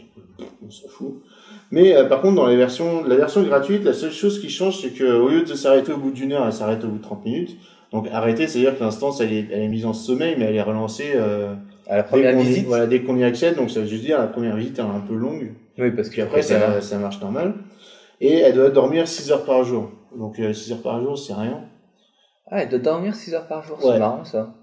on s'en fout. Mais par contre, dans la version gratuite, la seule chose qui change, c'est que au lieu de s'arrêter au bout d'une heure, elle s'arrête au bout de 30 minutes. Donc arrêter, c'est-à-dire que l'instance elle est mise en sommeil, mais elle est relancée à la première visite. Dès qu'on y accède. Donc ça veut juste dire la première visite elle est un peu longue. Oui, parce que après ça marche normal. Et elle doit dormir 6 heures par jour. Donc 6 heures par jour, c'est rien. Ah, elle doit dormir 6 heures par jour, c'est marrant ça.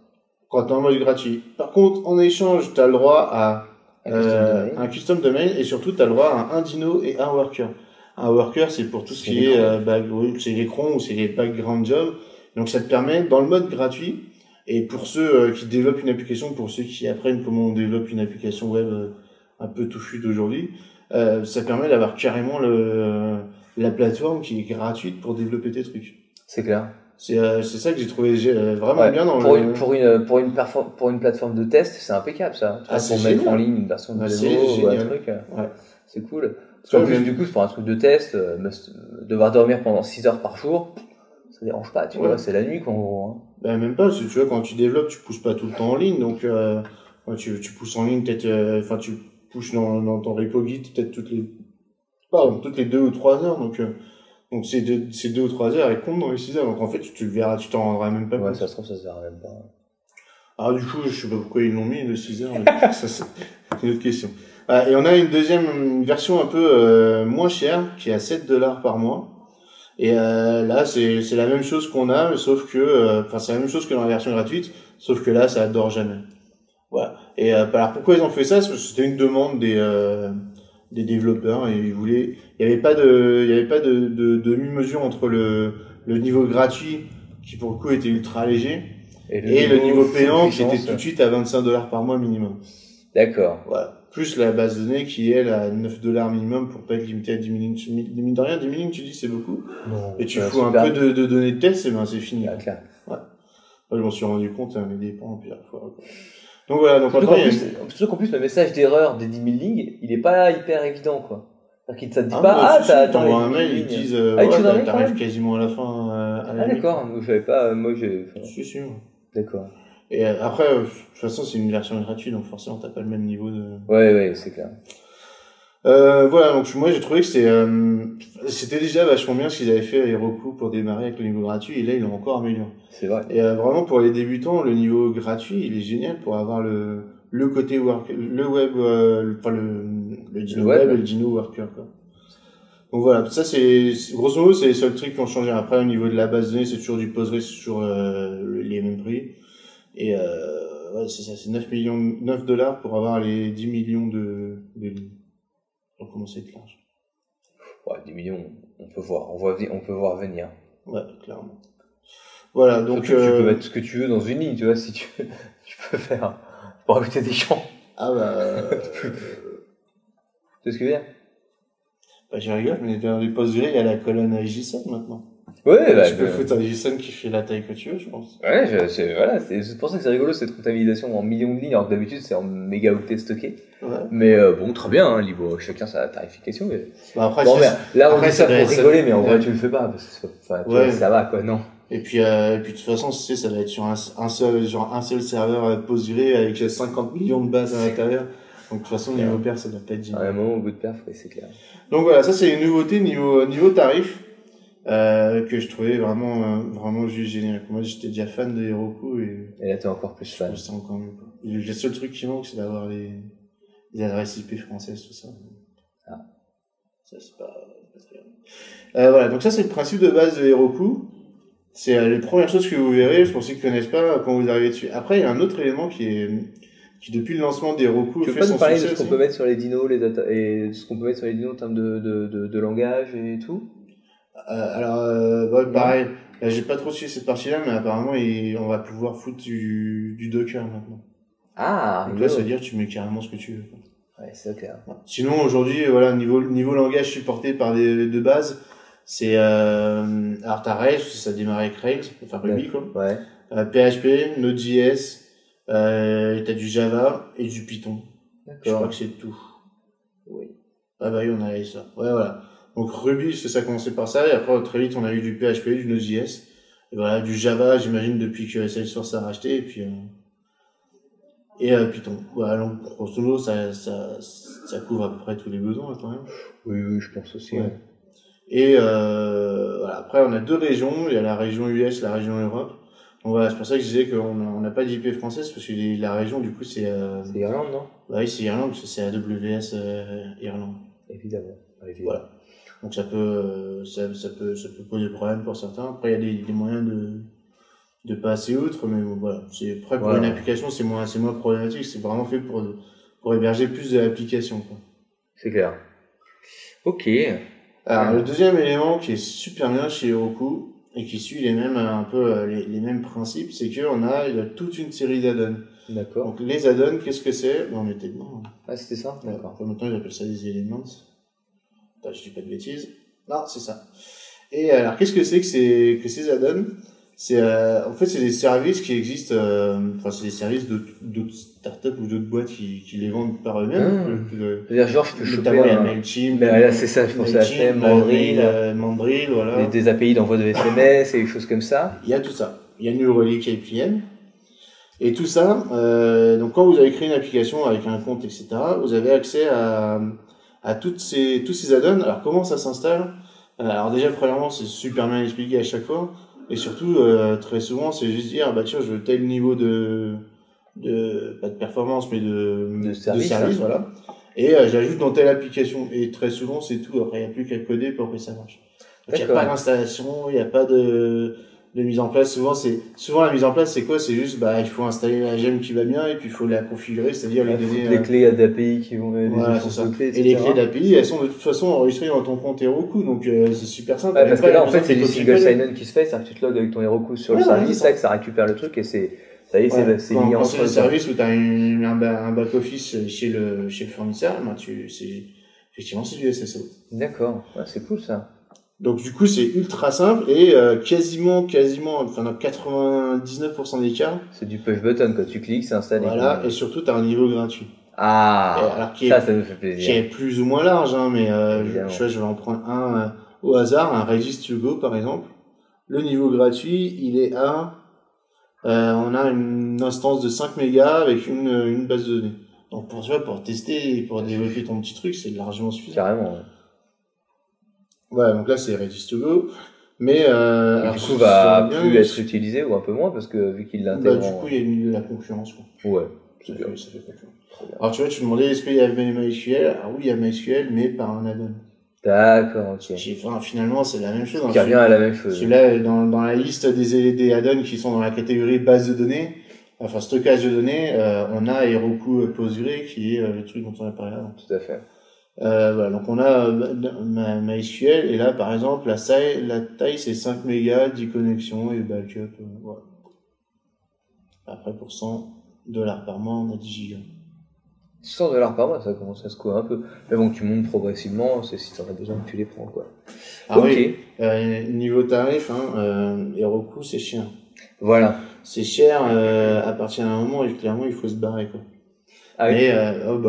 Quand t'es en mode gratuit. Par contre, en échange, t'as le droit à un custom domain et surtout t'as le droit à un dino et un worker. Un worker, c'est pour tout ce qui est c'est les crons ou c'est les background jobs. Donc ça te permet, dans le mode gratuit, et pour ceux qui développent une application, pour ceux qui apprennent comment on développe une application web un peu touffue d'aujourd'hui, ça permet d'avoir carrément la plateforme qui est gratuite pour développer tes trucs. C'est clair. C'est ça que j'ai trouvé vraiment bien dans pour une plateforme de test, c'est impeccable ça. Pour mettre en ligne une version de démo ou un truc. C'est cool. Parce qu'en plus, du coup, pour un truc de test, devoir dormir pendant 6 heures par jour, ça dérange pas, tu vois, c'est la nuit, quoi, en gros. Hein. Ben, même pas, tu vois, quand tu développes, tu pousses pas tout le temps en ligne, donc, tu pousses en ligne peut-être, tu pushes dans ton repo Git peut-être toutes les 2 ou 3 heures, donc ces 2 ou 3 heures, elles comptent dans les 6 heures, donc en fait, tu le verras, tu t'en rendras même pas compte. Ouais, ça se trouve, ça se verra même pas. Alors, du coup, je sais pas pourquoi ils l'ont mis, de 6 heures, mais ça, c'est une autre question. Et on a une deuxième version un peu, moins chère, qui est à $7 par mois. Et là, c'est la même chose qu'on a, mais sauf que, c'est la même chose que dans la version gratuite, sauf que là, ça dort jamais. Voilà. Et alors pourquoi ils ont fait ça? Parce que c'était une demande des développeurs et il y avait pas de demi-mesure entre le niveau gratuit qui pour le coup était ultra léger et le niveau payant qui était tout de suite à $25 par mois minimum. D'accord. Voilà. Plus la base de données qui est à $9 minimum pour pas être limité à 10 000 lignes. Mine de rien, 10 000 lignes, tu dis c'est beaucoup. Non, et tu fous un peu de données de test, c'est fini. Ah, clair. Ouais. Moi, je m'en suis rendu compte, mes dépens, plusieurs fois. Donc voilà, donc surtout qu'en plus, le message d'erreur des 10 000 lignes, il est pas hyper évident, quoi. C'est-à-dire ça te dit pas, t'envoies un mail, ils disent, t'arrives quasiment à la fin, d'accord, je savais pas, moi Si, sûr. D'accord. Et après, de toute façon, c'est une version gratuite, donc forcément, t'as pas le même niveau de... Ouais, c'est clair. Voilà, donc moi j'ai trouvé que c'était déjà vachement bien ce qu'ils avaient fait à Heroku pour démarrer avec le niveau gratuit, et là ils l'ont encore amélioré. C'est vrai. Et vraiment pour les débutants, le niveau gratuit, il est génial pour avoir le côté le web, le Dino web et le Dino worker, quoi. Donc voilà, ça c'est grosso modo c'est les seuls trucs qui ont changé. Après au niveau de la base de données, c'est toujours du Postgre, c'est toujours les mêmes prix. Et c'est ça, c'est $9 pour avoir les 10 millions de lignes. Pour commencer à être large. Ouais, 10 millions, on peut voir venir. Ouais, clairement. Voilà, donc... Surtout, tu peux mettre ce que tu veux dans une ligne, tu vois, si tu peux faire, pour ajouter des champs. Ah bah... Tu sais ce que je veux dire? Bah, je rigole, mais dans les Postgre, il y a la colonne JSON maintenant. Ouais, Tu peux foutre un JSON qui fait la taille que tu veux, je pense. Ouais, voilà, c'est pour ça que c'est rigolo cette comptabilisation en millions de lignes, alors que d'habitude c'est en mégaoctets stockés. Ouais. Mais bon, très bien, hein, libre, chacun sa tarification. Mais... Bah après, bon, là on dit ça pour rigoler, mais en ouais. vrai tu le fais pas, parce que ça va quoi, non. Et puis de toute façon, tu sais, ça va être sur un seul serveur Postgre avec 50 millions de bases à l'intérieur. Donc de toute façon, niveau perf, ça doit pas être génial. À un moment, au bout de perf, ouais, c'est clair. Donc voilà, ça c'est une nouveauté niveau tarif. Que je trouvais vraiment juste génial. Moi, j'étais déjà fan de Heroku et là, t'es encore plus fan. C'est encore mieux, quoi. Le seul truc qui manque, c'est d'avoir les adresses IP françaises, tout ça. Ah. Ça, c'est pas très bien. Voilà. Donc ça, c'est le principe de base de Heroku. C'est les premières choses que vous verrez, pour ceux qui connaissent pas, quand vous arrivez dessus. Après, il y a un autre élément qui depuis le lancement d'Heroku, tu peux pas nous parler de ce qu'on peut mettre sur les dinos, et de ce qu'on peut mettre sur les dinos en termes de langage et tout? Ouais, pareil. Là, j'ai pas trop suivi cette partie-là, mais apparemment, on va pouvoir foutre du Docker maintenant. Ah, donc là, ça veut dire que tu mets carrément ce que tu veux. Ouais, c'est clair. Ouais. Sinon, aujourd'hui, voilà, niveau langage supporté par de base, c'est, alors t'as Rails, ça démarre avec Rails, enfin Ruby, quoi. Ouais. PHP, Node.js, t'as du Java et du Python. D'accord. Je crois que c'est tout. Oui. Ah bah oui, on avait ça. Ouais, voilà. Donc Ruby, ça a commencé par ça, et après très vite on a eu du PHP, du Node.js, et voilà, du Java, j'imagine depuis que Salesforce a racheté, et puis Python. Voilà, donc grosso modo ça couvre à peu près tous les besoins quand même. Oui, je pense aussi. Ouais. Et voilà, après on a deux régions, il y a la région US, la région Europe. Donc voilà, c'est pour ça que je disais qu'on n'a pas d'IP française, parce que la région du coup c'est Irlande, non? Bah oui, c'est Irlande, parce que c'est AWS Irlande. Évidemment. Voilà. Donc ça peut poser problème pour certains. Après, il y a des moyens de passer outre, mais bon, voilà. C'est prêt pour une application, c'est moins problématique. C'est vraiment fait pour héberger plus de l'application, quoi. C'est clair. Ok. Alors, le deuxième élément qui est super bien chez Heroku et qui suit les mêmes principes, c'est il y a toute une série d'add-ons. D'accord. Donc, les add-ons, qu'est-ce que c'est? On était dedans. Ah, c'était ça? D'accord. Enfin, maintenant, ils appellent ça des elements. Attends, je dis pas de bêtises. Non, c'est ça. Et alors, qu'est-ce que c'est que ces add-ons? C'est en fait c'est des services qui existent. C'est des services d'autres startups ou d'autres boîtes qui les vendent par eux-mêmes. C'est-à-dire genre je peux choper. Notamment il y a Mailchimp. Là c'est ça, je pensais à Mandrill, voilà. Des API d'envoi de SMS et des choses comme ça. Il y a tout ça. Il y a New Relic APM. Et tout ça, donc quand vous avez créé une application avec un compte, etc., vous avez accès à tous ces add-ons. Alors comment ça s'installe? Alors déjà premièrement c'est super bien expliqué à chaque fois, et surtout très souvent c'est juste dire bah tiens je veux tel niveau de pas de performance mais de service voilà, et j'ajoute dans telle application, et très souvent c'est tout. Après il n'y a plus qu'à coder pour que ça marche. Donc il n'y a pas d'installation, il n'y a pas de mise en place. Souvent la mise en place c'est quoi? C'est juste bah il faut installer la gemme qui va bien, et puis il faut la configurer, c'est-à-dire lui donner les clés d'API qui vont voilà, c'est ça. Et les clés d'API elles sont de toute façon enregistrées dans ton compte Heroku, donc c'est super simple. Parce que là en fait c'est du single sign-on qui se fait, c'est-à-dire que tu te logs avec ton Heroku sur le service, ça récupère le truc et c'est lié ensemble. C'est le service où tu as un back office chez le fournisseur, effectivement c'est du SSO. D'accord, c'est cool ça. Donc du coup c'est ultra simple, et quasiment enfin dans 99% des cas c'est du push button, quand tu cliques c'est installé. Voilà, et surtout tu as un niveau gratuit. Alors ça me fait plaisir. Qui est plus ou moins large, hein, mais je vais en prendre un au hasard, un Redis to Go par exemple. Le niveau gratuit il est à on a une instance de 5 mégas avec une base de données. Donc pour tester et pour développer ton petit truc, c'est largement suffisant. Carrément, ouais. Voilà, donc là c'est Redis to Go, mais du coup va plus être utilisé, ou un peu moins, parce que vu qu'il l'intègre. Du coup il y a de la concurrence, quoi. Ouais, ça fait concurrence. Alors tu vois, tu demandais est-ce qu'il y avait MySQL? Alors oui, il y a MySQL, mais par un add-on. D'accord, ok. Enfin, finalement c'est la même chose. Qui revient à la même chose. Celui-là, dans la liste des add-ons qui sont dans la catégorie base de données, enfin stockage de données, on a Heroku Postgre qui est le truc dont on a parlé avant. Tout à fait. Voilà, donc on a MySQL, et là par exemple la taille c'est 5 mégas, 10 connexions et backup, voilà. Après pour $100 par mois on a 10 gigas. $100 par mois, ça commence à se courir un peu. Mais bon, tu montes progressivement, c'est si t'en as besoin que tu les prends, quoi. Ah oui, niveau tarif, Heroku, c'est cher. Voilà. C'est cher à partir d'un moment et clairement, il faut se barrer, quoi. Ah oui,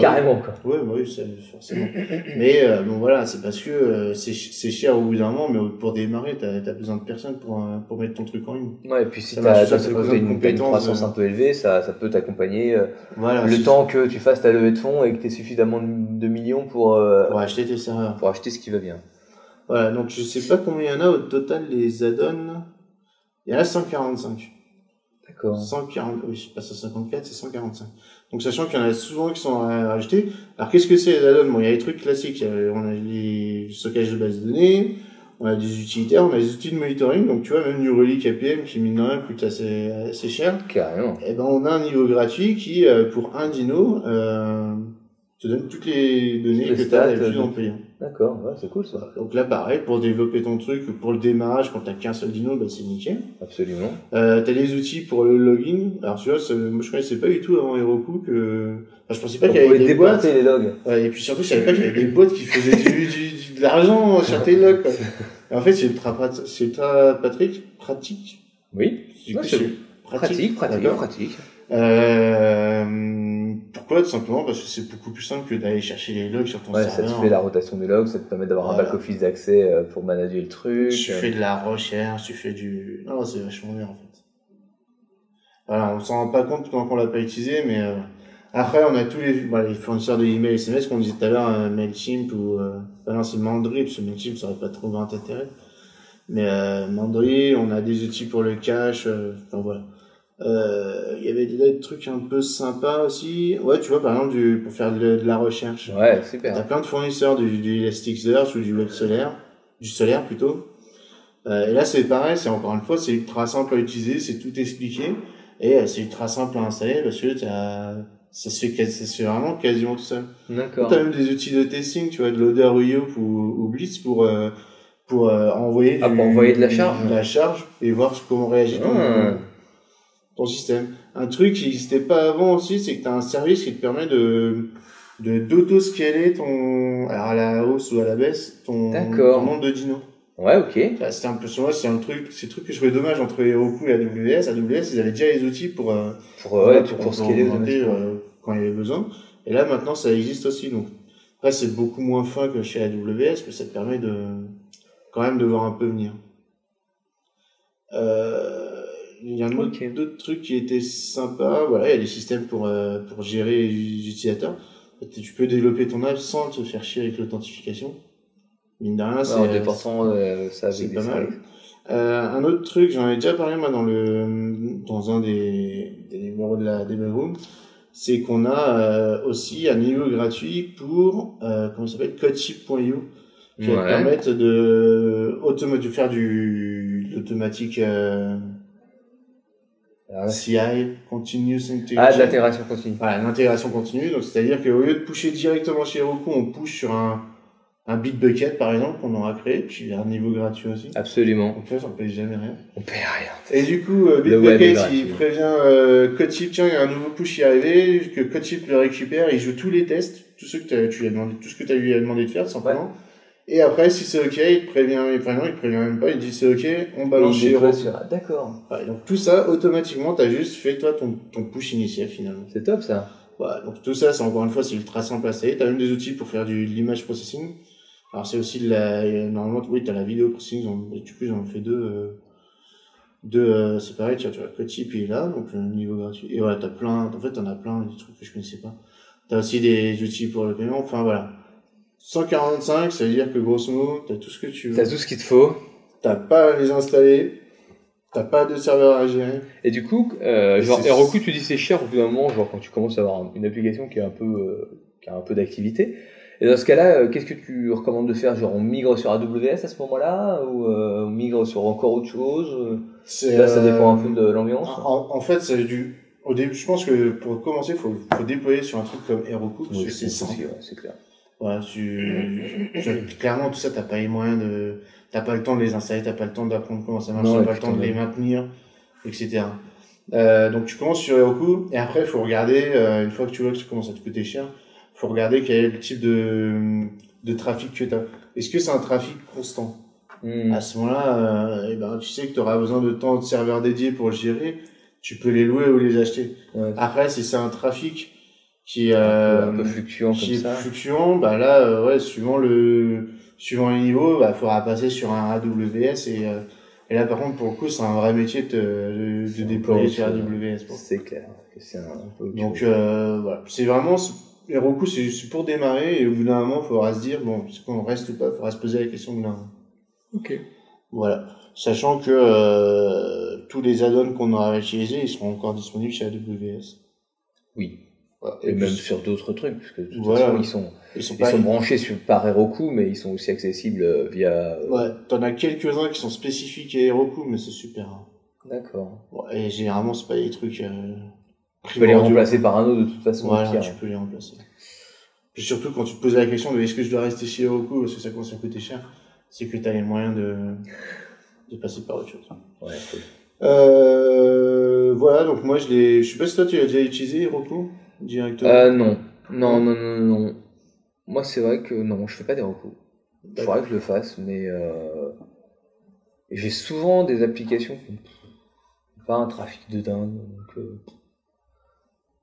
carrément, quoi. Ouais, bah oui, forcément. Mais bon, voilà, c'est parce que c'est cher au bout d'un moment, mais pour démarrer, t'as besoin de personne pour mettre ton truc en ligne. Ouais, et puis si t'as une croissance un peu élevée, ça peut t'accompagner voilà, le temps que tu fasses ta levée de fonds et que t'aies suffisamment de millions pour acheter tes serveurs. Pour acheter ce qui va bien. Voilà, donc je sais pas combien il y en a au total, les add-ons. Il y en a 145. D'accord. 140, oui, je passe à 54, c'est 145. Donc, sachant qu'il y en a souvent qui sont rajoutés. Alors, qu'est-ce que c'est les add-ons? Bon, il y a les trucs classiques. On a les stockages de base de données, on a des utilitaires, on a des outils de monitoring. Donc, tu vois, même New Relic APM, qui mine de rien coûte assez cher. Carrément. Et ben, on a un niveau gratuit qui, pour un dino, te donne toutes les données que tu as d'habitude en payant. D'accord, ouais, c'est cool ça. Donc là, pareil, pour développer ton truc, pour le démarrage, quand t'as qu'un seul dino, bah, c'est nickel. Absolument. T'as des outils pour le login. Alors, tu vois, moi, je connaissais pas du tout avant Heroku que, enfin, je pensais pas qu'il y avait des boîtes. Les logs. Ouais, et puis surtout, je savais pas qu'il y avait des boîtes qui faisaient de l'argent sur tes logs, quoi. Et en fait, c'est ultra pratique. Oui. C'est pratique. Pourquoi? Tout simplement parce que c'est beaucoup plus simple que d'aller chercher les logs sur ton serveur. Ça te fait la rotation des logs, ça te permet d'avoir un back-office d'accès pour manager le truc. Tu fais de la recherche, tu fais non, c'est vachement bien, en fait. Voilà, on s'en rend pas compte quand on l'a pas utilisé, mais après, on a tous les fournisseurs de email SMS qu'on disait tout à l'heure, Mailchimp ou non, c'est Mandry, parce que Mailchimp, ça aurait pas trop grand intérêt. Mais Mandry, on a des outils pour le cache, enfin voilà. Il y avait des trucs un peu sympas aussi. Ouais, tu vois, par exemple, pour faire de la recherche. Ouais, super. T'as plein de fournisseurs du Elasticsearch ou du Web Solaire, du solaire plutôt. Et là, c'est pareil, encore une fois, c'est ultra simple à utiliser, c'est tout expliqué. Et c'est ultra simple à installer parce que ça se fait vraiment quasiment tout seul. D'accord. T'as même des outils de testing, tu vois, de Loader ou Blitz pour envoyer de la charge. De la charge et voir comment réagit ton système. Un truc qui n'existait pas avant aussi, c'est que tu as un service qui te permet d'auto-scaler alors à la hausse ou à la baisse, ton nombre de dinos. Ouais, ok. C'était un peu sur moi, c'est le truc que je trouvais dommage entre Heroku et AWS. AWS, ils avaient déjà les outils pour scaler quand il y avait besoin. Et là, maintenant, ça existe aussi. Donc, après, c'est beaucoup moins fin que chez AWS, mais ça te permet quand même de voir un peu venir. Il y a d'autres trucs qui étaient sympas. Voilà, il y a des systèmes pour gérer les utilisateurs. Tu peux développer ton app sans te faire chier avec l'authentification. Mine de rien, en déportant ça avec pas mal. Un autre truc, j'en ai déjà parlé moi dans un des numéros de la Debug Room, c'est qu'on a aussi un niveau gratuit pour comment il s'appelle, codeship.io, qui va te permettre de faire de l'automatique CI, Continuous Integration. De l'intégration continue. Voilà, l'intégration continue. Donc, c'est-à-dire qu'au lieu de pusher directement chez Heroku, on push sur un Bitbucket, par exemple, qu'on aura créé, puis un niveau gratuit aussi. Absolument. En fait, on paye jamais rien. On paye rien. Et du coup, Bitbucket, il prévient Codeship, tiens, il y a un nouveau push qui est arrivé, que Codeship le récupère, il joue tous les tests, tout ce que tu lui as demandé de faire, tout simplement. Ouais. Et après, si c'est OK, il prévient même pas, il dit c'est OK, on balance chez Heroku. D'accord. Ouais, donc tout ça, automatiquement, t'as juste fait, toi, ton push initial, finalement. C'est top, ça. Voilà, donc tout ça, c'est encore une fois, c'est ultra simple à installer. T'as même des outils pour faire de l'image processing. Alors, c'est aussi normalement, oui, t'as la vidéo processing, du coup, j'en fais deux, c'est pareil, tu vois, Codeship, il est là, donc, niveau gratuit. Et voilà, t'en as plein, des trucs que je connaissais pas. T'as aussi des outils pour le paiement, enfin, voilà. 145, ça veut dire que grosso modo, t'as tout ce que tu veux. T'as tout ce qu'il te faut. T'as pas à les installer. T'as pas de serveur à gérer. Et du coup, Heroku, tu dis c'est cher au bout d'un moment, genre quand tu commences à avoir une application qui a un peu d'activité. Et dans ce cas-là, qu'est-ce que tu recommandes de faire? Genre, on migre sur AWS à ce moment-là, ou on migre sur encore autre chose? Là, ça dépend un peu de l'ambiance. En fait, au début, je pense que pour commencer, faut déployer sur un truc comme Heroku, parce que c'est simple. Ouais, c'est clair. Voilà, clairement, tout ça, t'as pas les moyens t'as pas le temps de les installer, t'as pas le temps d'apprendre comment ça marche, t'as pas le temps de les maintenir, etc. Donc tu commences sur Heroku, et après, il faut regarder, une fois que tu vois que ça commence à te coûter cher, faut regarder quel est le type de trafic que tu as. Est-ce que c'est un trafic constant? À ce moment-là, tu sais que tu auras besoin de tant de serveurs dédiés pour le gérer, tu peux les louer ou les acheter. Ouais. Après, si c'est un trafic qui un peu fluctuant qui comme ça. Fluctuant, là, suivant les niveaux, faudra passer sur un AWS et là, par contre, pour le coup, c'est un vrai métier de déployer sur AWS. C'est clair. C'est un peu donc, voilà. C'est vraiment, Heroku, c'est pour démarrer et au bout d'un moment, il faudra se dire, bon, est-ce qu'on reste ou pas? Il faudra se poser la question au bout d'un moment. Ok. Voilà. Sachant que tous les add-ons qu'on aura utilisés, ils seront encore disponibles chez AWS. Oui. Voilà. Et même sur d'autres trucs, parce que de toute façon, ils sont branchés par Heroku, mais ils sont aussi accessibles via... Ouais, t'en as quelques-uns qui sont spécifiques à Heroku, mais c'est super. D'accord. Ouais, et généralement, c'est pas des trucs... tu peux les remplacer par un autre, de toute façon. Voilà, tu peux les remplacer. Puis surtout, quand tu te poses la question de est-ce que je dois rester chez Heroku, parce que ça commence à coûter cher, c'est que t'as les moyens de passer par autre chose. Ouais, cool. Voilà, donc moi, je sais pas si toi, tu as déjà utilisé Heroku directement. Non. Moi, c'est vrai que non, je fais pas d'Heroku. Il faudrait que je le fasse, mais j'ai souvent des applications qui n'ont pas un trafic de dingue, donc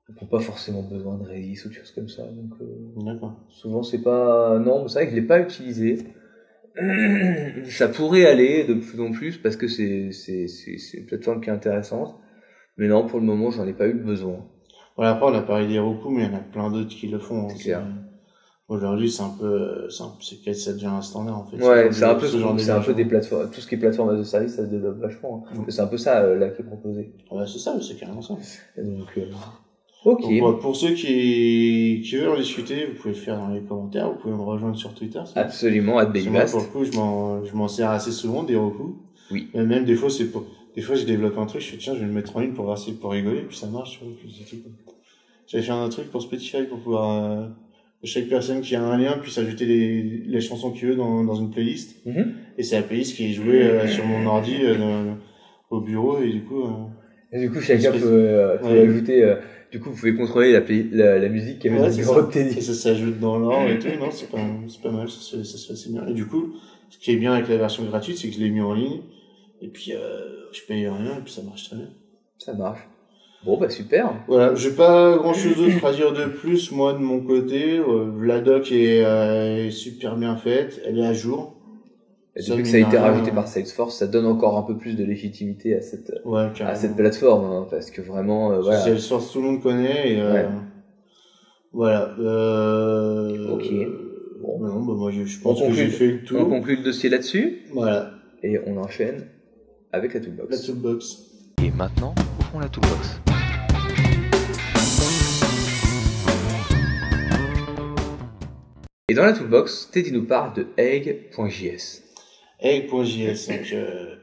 qui n'ont pas forcément besoin de Redis ou de choses comme ça. Donc, d'accord. Souvent, c'est pas... Non, c'est vrai que je l'ai pas utilisé. Ça pourrait aller de plus en plus parce que c'est une plateforme qui est intéressante. Mais non, pour le moment, j'en ai pas eu de besoin. Voilà, après, on a parlé d'Heroku, mais il y en a plein d'autres qui le font. C'est clair. Aujourd'hui, ça devient un standard, en fait. Ouais, c'est un peu des plateformes, tout ce qui est plateforme as a service, ça se développe vachement. C'est un peu ça, là, qui est proposé. Ouais, c'est ça, c'est carrément ça. Donc, ok. Donc, pour ceux qui veulent en discuter, vous pouvez le faire dans les commentaires, vous pouvez me rejoindre sur Twitter. Absolument, @baybast. Pour le coup, je m'en sers assez souvent d'Heroku. Oui. Mais même des fois, des fois, je développe un truc, je fais, tiens, je vais le mettre en ligne pour rigoler, puis ça marche, puis c'est tout. J'avais fait un truc pour Spotify pour pouvoir, chaque personne qui a un lien puisse ajouter les chansons qu'il veut dans une playlist. Et c'est la playlist qui est jouée sur mon ordi au bureau, et du coup... chacun peut ajouter... du coup, vous pouvez contrôler la musique qui est dans le bureau de Teddy. Et ça s'ajoute dans l'ordre et tout. Non, c'est pas mal, ça se fait assez bien. Et du coup, ce qui est bien avec la version gratuite, c'est que je l'ai mis en ligne. Et puis, je paye rien, et puis ça marche très bien. Ça marche. Bon, super. Voilà, j'ai pas grand chose d'autre à dire de plus, moi, de mon côté. La doc est super bien faite, elle est à jour. Et depuis que ça a été rajouté par Salesforce, ça donne encore un peu plus de légitimité à cette plateforme, hein, parce que vraiment, voilà. Salesforce, tout le monde connaît, et voilà. Ok. Bon, non, moi, je pense que j'ai fait le tour. On conclut le dossier là-dessus. Voilà. Et on enchaîne avec la toolbox. La toolbox. Et maintenant, ouvrons la toolbox. Et dans la toolbox, Teddy nous parle de egg.js. Egg.js, donc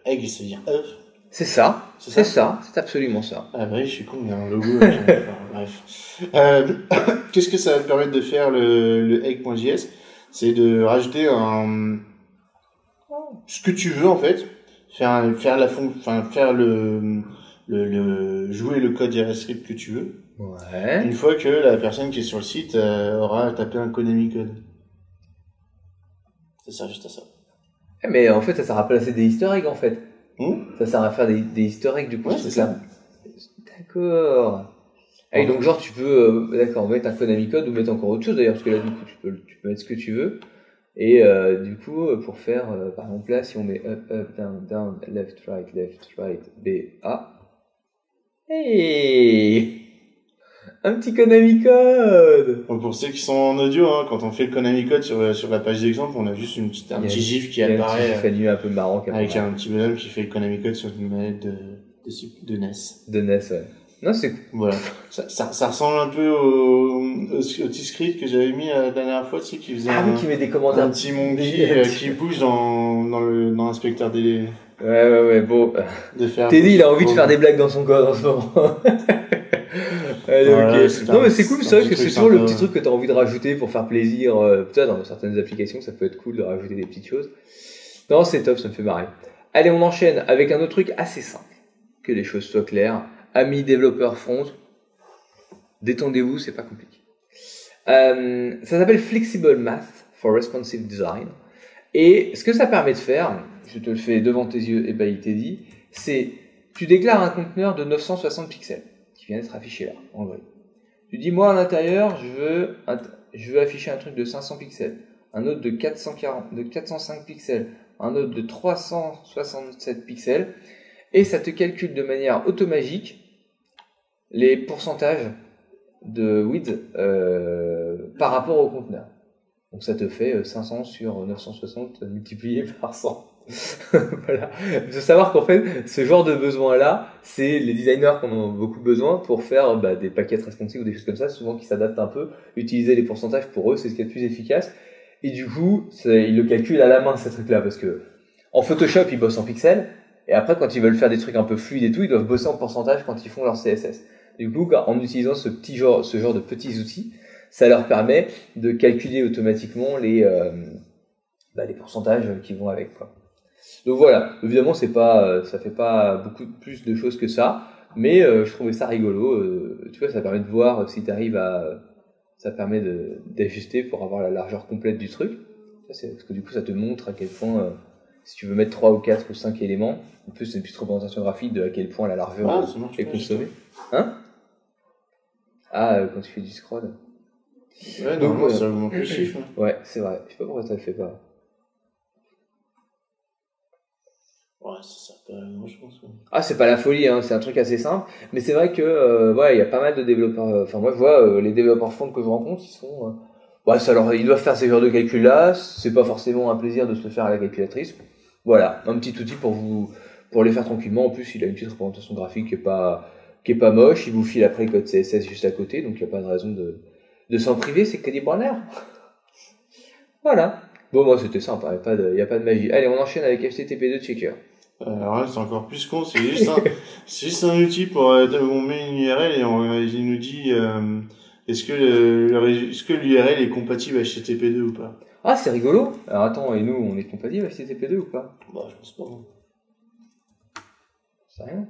egg, ça veut dire œuf. C'est ça, c'est absolument ça. Ah vrai, je suis con, il y a un logo. Bref. Qu'est-ce que ça va permettre de faire le egg.js? C'est de rajouter ce que tu veux en fait, jouer le code JavaScript que tu veux. Ouais. Une fois que la personne qui est sur le site aura tapé un Konami code. Ça sert juste à ça. Mais en fait, ça sert à placer des easter eggs en fait. Ça sert à faire des easter eggs du coup. Ouais, c'est ça. D'accord. Et donc genre tu peux mettre un Konami code ou mettre encore autre chose d'ailleurs, parce que là du coup tu peux mettre ce que tu veux. Et du coup pour faire par exemple là si on met up, down, left, right, B, A. Hey, un petit Konami code. Donc pour ceux qui sont en audio, hein, quand on fait le Konami code sur la page d'exemple, on a juste un petit gif qui apparaît un peu marrant avec un petit bonhomme qui fait le Konami code sur une manette de NES. De NES, ouais. Non, c'est voilà. Ça ressemble un peu au petit script que j'avais mis la dernière fois, tu sais, qui faisait qui met des commentaires, un petit monkey qui bouge dans l'inspecteur des... Ouais, bon. Teddy, il a envie de faire des blagues dans son code en ce moment. Allez, voilà, ok. Non, mais c'est cool, c'est vrai que c'est toujours le petit truc que t'as envie de rajouter pour faire plaisir. Peut-être dans certaines applications, ça peut être cool de rajouter des petites choses. Non, c'est top, ça me fait marrer. Allez, on enchaîne avec un autre truc assez simple. Que les choses soient claires. Amis développeurs front, détendez-vous, c'est pas compliqué. Ça s'appelle Flexible Math for Responsive Design. Et ce que ça permet de faire, je te le fais devant tes yeux et il t'est dit, c'est tu déclares un conteneur de 960 pixels qui vient d'être affiché là, en gris. Tu dis, moi à l'intérieur, je veux afficher un truc de 500 pixels, un autre de 405 pixels, un autre de 367 pixels, et ça te calcule de manière automagique les pourcentages de width par rapport au conteneur. Donc ça te fait 500 sur 960 multiplié par 100. Voilà. Il faut savoir qu'en fait, ce genre de besoin-là, c'est les designers qui en ont beaucoup besoin pour faire des paquets responsive ou des choses comme ça, souvent qui s'adaptent un peu. Utiliser les pourcentages pour eux, c'est ce qui est le plus efficace. Et du coup, ils le calculent à la main, ces trucs-là, parce que en Photoshop, ils bossent en pixels, et après, quand ils veulent faire des trucs un peu fluides et tout, ils doivent bosser en pourcentage quand ils font leur CSS. Du coup, en utilisant ce genre de petits outils, ça leur permet de calculer automatiquement les pourcentages qui vont avec, quoi. Donc voilà, évidemment ça fait pas beaucoup plus de choses que ça, mais je trouvais ça rigolo. Tu vois, ça permet de voir si ça permet d'ajuster pour avoir la largeur complète du truc. Parce que du coup ça te montre à quel point, si tu veux mettre 3 ou 4 ou 5 éléments, en plus c'est une petite représentation graphique de à quel point la largeur est consommée. Hein? Quand tu fais du scroll. Ouais, donc ça augmente le chiffre. Ouais, c'est vrai. Je sais pas pourquoi ça le fait pas. Ouais, c'est ça, je pense. Ouais. Ah, c'est pas la folie, hein, c'est un truc assez simple. Mais c'est vrai que, il y a pas mal de développeurs. Enfin, moi, je vois les développeurs front que je rencontre, ils doivent faire ces genres de calculs-là. C'est pas forcément un plaisir de se le faire à la calculatrice. Voilà, un petit outil pour les faire tranquillement. En plus, il a une petite représentation graphique qui est pas moche. Il vous file après le code CSS juste à côté, donc il y a pas de raison de s'en priver. C'est Cody Brunner. Voilà. Bon, moi, c'était simple. Il y a pas de magie. Allez, on enchaîne avec HTTP2 Checker. Alors là, c'est encore plus con, c'est juste un outil pour on met une URL et il nous dit est-ce que l'URL est compatible HTTP2 ou pas. Ah, c'est rigolo. Alors attends, et nous, on est compatible HTTP2 ou pas? Bah, je pense pas. C'est rien.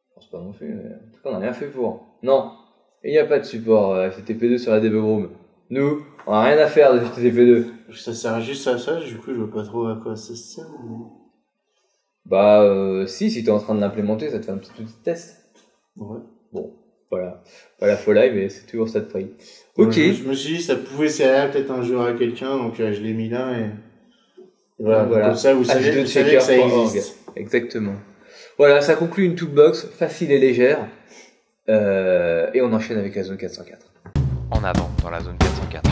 Je pense pas non plus, mais en tout cas, on n'a rien fait pour. Non, il n'y a pas de support HTTP2 sur la debug room. Nous, on n'a rien à faire de HTTP2. Ça sert juste à ça, du coup, je vois pas trop à quoi ça sert. Si t'es en train de l'implémenter, ça te fait un petit outil de test. Ouais. Bon, voilà. Pas la folie, mais c'est toujours ça de prix. Ok. Je me suis dit, ça pouvait servir peut-être un jour à quelqu'un, donc je l'ai mis là et voilà. Comme ça, vous savez que ça existe. Exactement. Voilà, ça conclut une toolbox facile et légère. Et on enchaîne avec la zone 404. En avant dans la zone 404.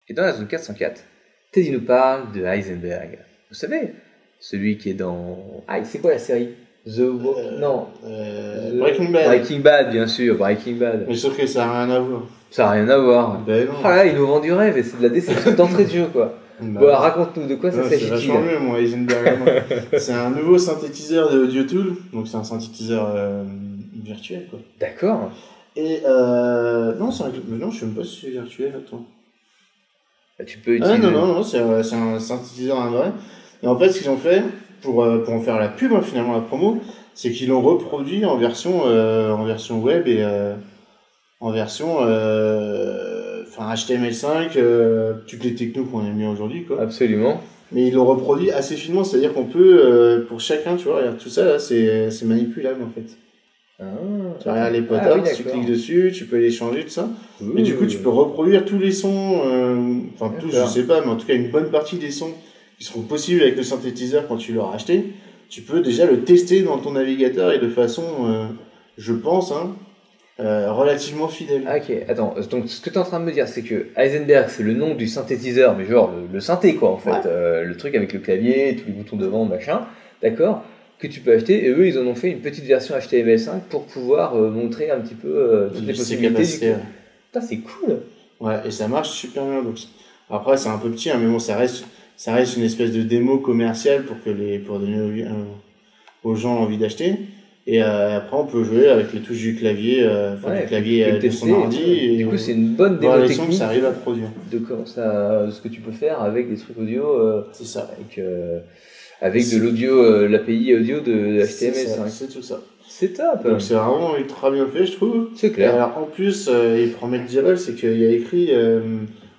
Et dans la zone 404, Teddy nous parle de Heisenberg. Vous savez, celui qui est dans... c'est quoi la série? Breaking Bad. Breaking Bad, bien sûr, Breaking Bad. Mais sauf que ça n'a rien à voir. Ça n'a rien à voir. Ben non. Oh là, il nous vend du rêve et c'est de la déception d'entrée de jeu, quoi. Bon, raconte-nous de quoi ça s'agit-il. C'est vachement mieux, moi, Heisenberg. C'est un nouveau synthétiseur de AudioTool, donc c'est un synthétiseur virtuel, quoi. D'accord. Et non, je sais même pas si c'est virtuel, attends. Tu peux utiliser... non, c'est un synthétiseur en vrai. Et en fait, ce qu'ils ont fait, pour en faire la pub, finalement, la promo, c'est qu'ils l'ont reproduit en version web et en version HTML5, toutes les technos qu'on a mis aujourd'hui, quoi. Absolument. Mais ils l'ont reproduit assez finement, c'est-à-dire qu'on peut, pour chacun, tu vois, regarde, tout ça, là, c'est manipulable, en fait. Tu regardes les potards, tu cliques dessus, tu peux les changer, tout ça. Et du coup, tu peux reproduire tous les sons, tous, je sais pas, mais en tout cas, une bonne partie des sons qui seront possibles avec le synthétiseur quand tu l'auras acheté. Tu peux déjà le tester dans ton navigateur et de façon, je pense, relativement fidèle. Ok, attends, donc ce que tu es en train de me dire, c'est que Heisenberg, c'est le nom du synthétiseur, mais genre le synthé, quoi, en fait. Ouais. Le truc avec le clavier, tous les boutons devant, machin, d'accord, que tu peux acheter, et eux, ils en ont fait une petite version HTML5 pour pouvoir montrer un petit peu toutes les possibilités. Putain, c'est cool. Ouais, et ça marche super bien. Donc, après, c'est un peu petit, mais bon, ça reste une espèce de démo commerciale pour donner aux gens envie d'acheter. Et après, on peut jouer avec les touches du clavier, du clavier de son ordi. Et du coup, c'est une bonne démo technique. Ça arrive à produire. De ce que tu peux faire avec des trucs audio. C'est ça. Avec de l'audio, l'API audio de HTML5. C'est tout ça. C'est top. Donc c'est vraiment ultra bien fait, je trouve. C'est clair. Et alors en plus, il prend mettre direct, c'est qu'il y a écrit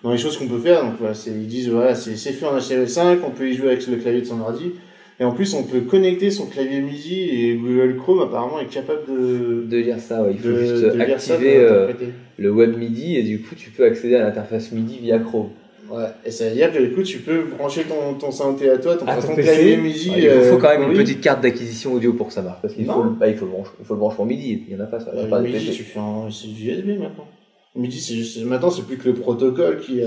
dans les choses qu'on peut faire. Donc voilà, ils disent voilà, c'est fait en HTML5, on peut y jouer avec le clavier de son ordi. Et en plus, on peut connecter son clavier MIDI et Google Chrome apparemment est capable de lire ça. Ouais. Il faut juste activer le web MIDI et du coup, tu peux accéder à l'interface MIDI via Chrome. Ouais, et ça veut dire que du coup, tu peux brancher ton synthé à toi, ton PC. clavier MIDI. Il faut quand même une petite carte d'acquisition audio pour que ça marche. Parce qu'il faut le branchement MIDI. Il n'y en a pas, ça. Pas MIDI, tu fais c'est du USB maintenant. MIDI, maintenant, c'est plus que le protocole qui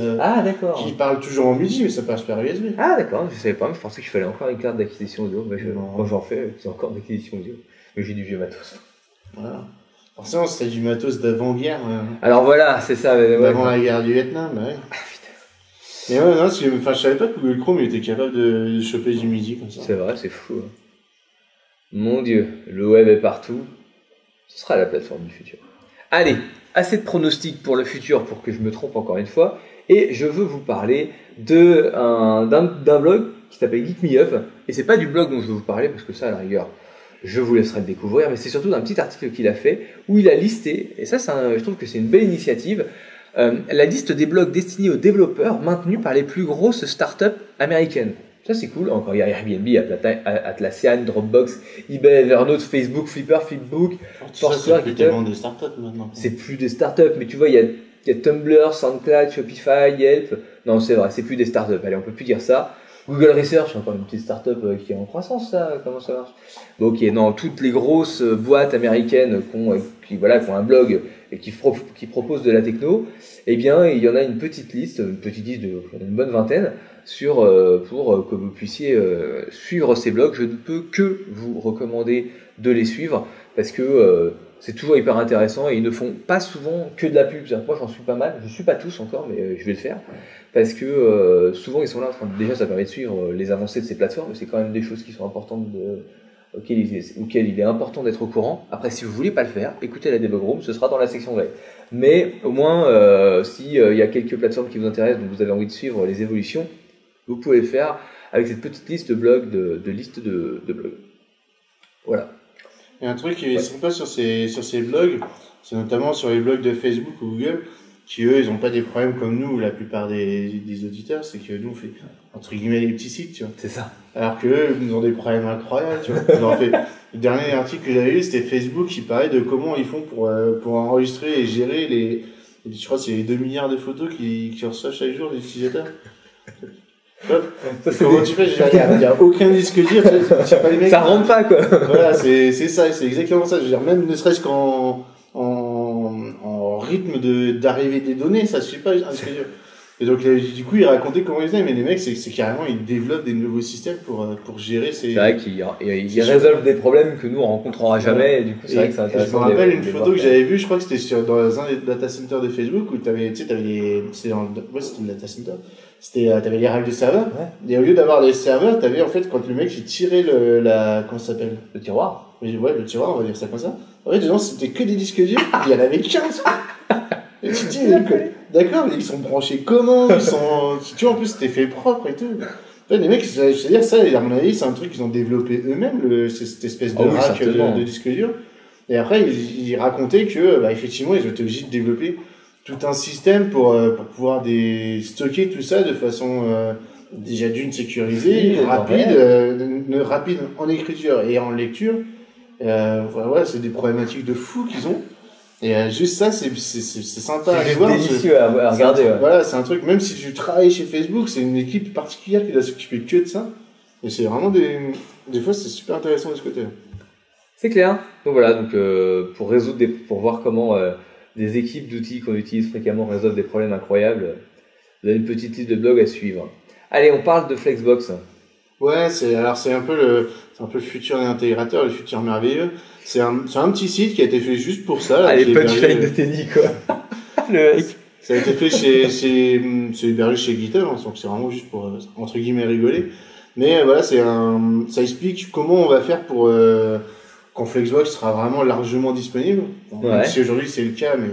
parle toujours en MIDI, mais ça passe par USB. Ah, d'accord, je savais pas, mais je pensais qu'il fallait encore une carte d'acquisition audio. Moi, j'en fais, c'est encore d'acquisition audio. Mais j'ai du vieux matos. Voilà. Forcément, c'était du matos d'avant-guerre. Alors voilà, c'est ça. Avant la guerre du Vietnam, ouais. Ah, putain. Mais ouais, non, je savais pas que Google Chrome était capable de choper du MIDI comme ça. C'est vrai, c'est fou. Hein. Mon Dieu, le web est partout. Ce sera la plateforme du futur. Allez, assez de pronostics pour le futur pour que je me trompe encore une fois. Et je veux vous parler d'un blog qui s'appelle Geek Me Up. Et c'est pas du blog dont je veux vous parler parce que ça, à la rigueur, je vous laisserai le découvrir. Mais c'est surtout d'un petit article qu'il a fait où il a listé, et ça, je trouve que c'est une belle initiative, la liste des blogs destinés aux développeurs maintenus par les plus grosses startups américaines. Ça, c'est cool. Encore, il y a Airbnb, Atlassian, Dropbox, eBay, Evernote, Facebook, Flipper, Flipbook, Foursquare. C'est plus tellement des startups maintenant. C'est plus des startups, mais tu vois, il y a Tumblr, SoundCloud, Shopify, Yelp. Non, c'est vrai, c'est plus des startups. Allez, on peut plus dire ça. Google Research, encore une petite startup qui est en croissance, ça. Comment ça marche? Bon, ok, non, toutes les grosses boîtes américaines qui ont un blog et qui proposent de la techno, eh bien, il y en a une petite liste de une bonne vingtaine pour que vous puissiez suivre ces blogs. Je ne peux que vous recommander de les suivre parce que c'est toujours hyper intéressant et ils ne font pas souvent que de la pub. Moi, j'en suis pas mal. Je suis pas tous encore, mais je vais le faire parce que souvent ils sont là. Déjà, ça permet de suivre les avancées de ces plateformes. C'est quand même des choses qui sont importantes auxquelles il est important d'être au courant. Après, si vous voulez pas le faire, écoutez la Debug Room, ce sera dans la section veille. Mais au moins, s'il y a quelques plateformes qui vous intéressent, dont vous avez envie de suivre les évolutions, vous pouvez le faire avec cette petite liste de blogs, de liste de blogs. Voilà. Il y a un truc qui est sympa sur ces blogs, c'est notamment sur les blogs de Facebook ou Google, qui eux, ils n'ont pas des problèmes comme nous, la plupart des auditeurs, c'est que nous, on fait, entre guillemets, des petits sites, tu vois. C'est ça. Alors que eux, ils ont des problèmes incroyables, tu vois. Le dernier article que j'avais lu, c'était Facebook qui parlait de comment ils font pour enregistrer et gérer je crois que c'est les 2 milliards de photos qu'ils reçoivent chaque jour, les utilisateurs. Comment tu fais? Il n'y a aucun disque dur, tu pas les mecs. Ça rentre pas, quoi. Voilà, c'est ça, c'est exactement ça. Je veux dire, même ne serait-ce qu'en rythme d'arrivée des données, ça suffit pas un disque dur. Et donc, du coup, il racontait comment ils faisaient, mais les mecs, c'est carrément, ils développent des nouveaux systèmes pour gérer ces... C'est vrai qu'ils résolvent des problèmes que nous, on rencontrera jamais, et du coup, c'est vrai que c'est intéressant. Je me rappelle une photo que j'avais vue, je crois que c'était dans un des data centers de Facebook, où c'était le data center. T'avais les racks de serveurs. Ouais. Et au lieu d'avoir des serveurs, t'avais, en fait, quand le mec, il tirait comment ça s'appelle? Le tiroir. Ouais, le tiroir, on va dire ça comme ça. En fait, dedans, c'était que des disques durs, il y en avait 15. Et tu te dis, d'accord, mais ils sont branchés comment? Tu vois, en plus, c'était fait propre et tout. En fait, les mecs, c'est-à-dire ça, à mon avis, c'est un truc qu'ils ont développé eux-mêmes, cette espèce de rack de disques durs. Et après, ils racontaient que, effectivement, ils ont été obligés de développer tout un système pour pouvoir stocker tout ça de façon déjà d'une sécurisée, rapide en écriture et en lecture. Voilà, c'est des problématiques de fou qu'ils ont. Et juste ça, c'est sympa à voir. C'est délicieux à regarder. Ouais. Voilà, c'est un truc, même si tu travailles chez Facebook, c'est une équipe particulière qui doit s'occuper que de ça. Et c'est vraiment des fois, c'est super intéressant de ce côté-là. C'est clair. Donc voilà, pour voir comment des équipes d'outils qu'on utilise fréquemment résolvent des problèmes incroyables, vous avez une petite liste de blogs à suivre. Allez, on parle de Flexbox. Ouais, c'est un peu le futur des intégrateurs, le futur merveilleux. C'est un petit site qui a été fait juste pour ça. Allez, punchline de Teddy, quoi. Le mec. Ça a été fait c'est hébergé chez GitHub, hein, donc c'est vraiment juste pour, entre guillemets, rigoler. Mais voilà, ça explique comment on va faire pour, quand Flexbox sera vraiment largement disponible. Bon, même si aujourd'hui c'est le cas, mais,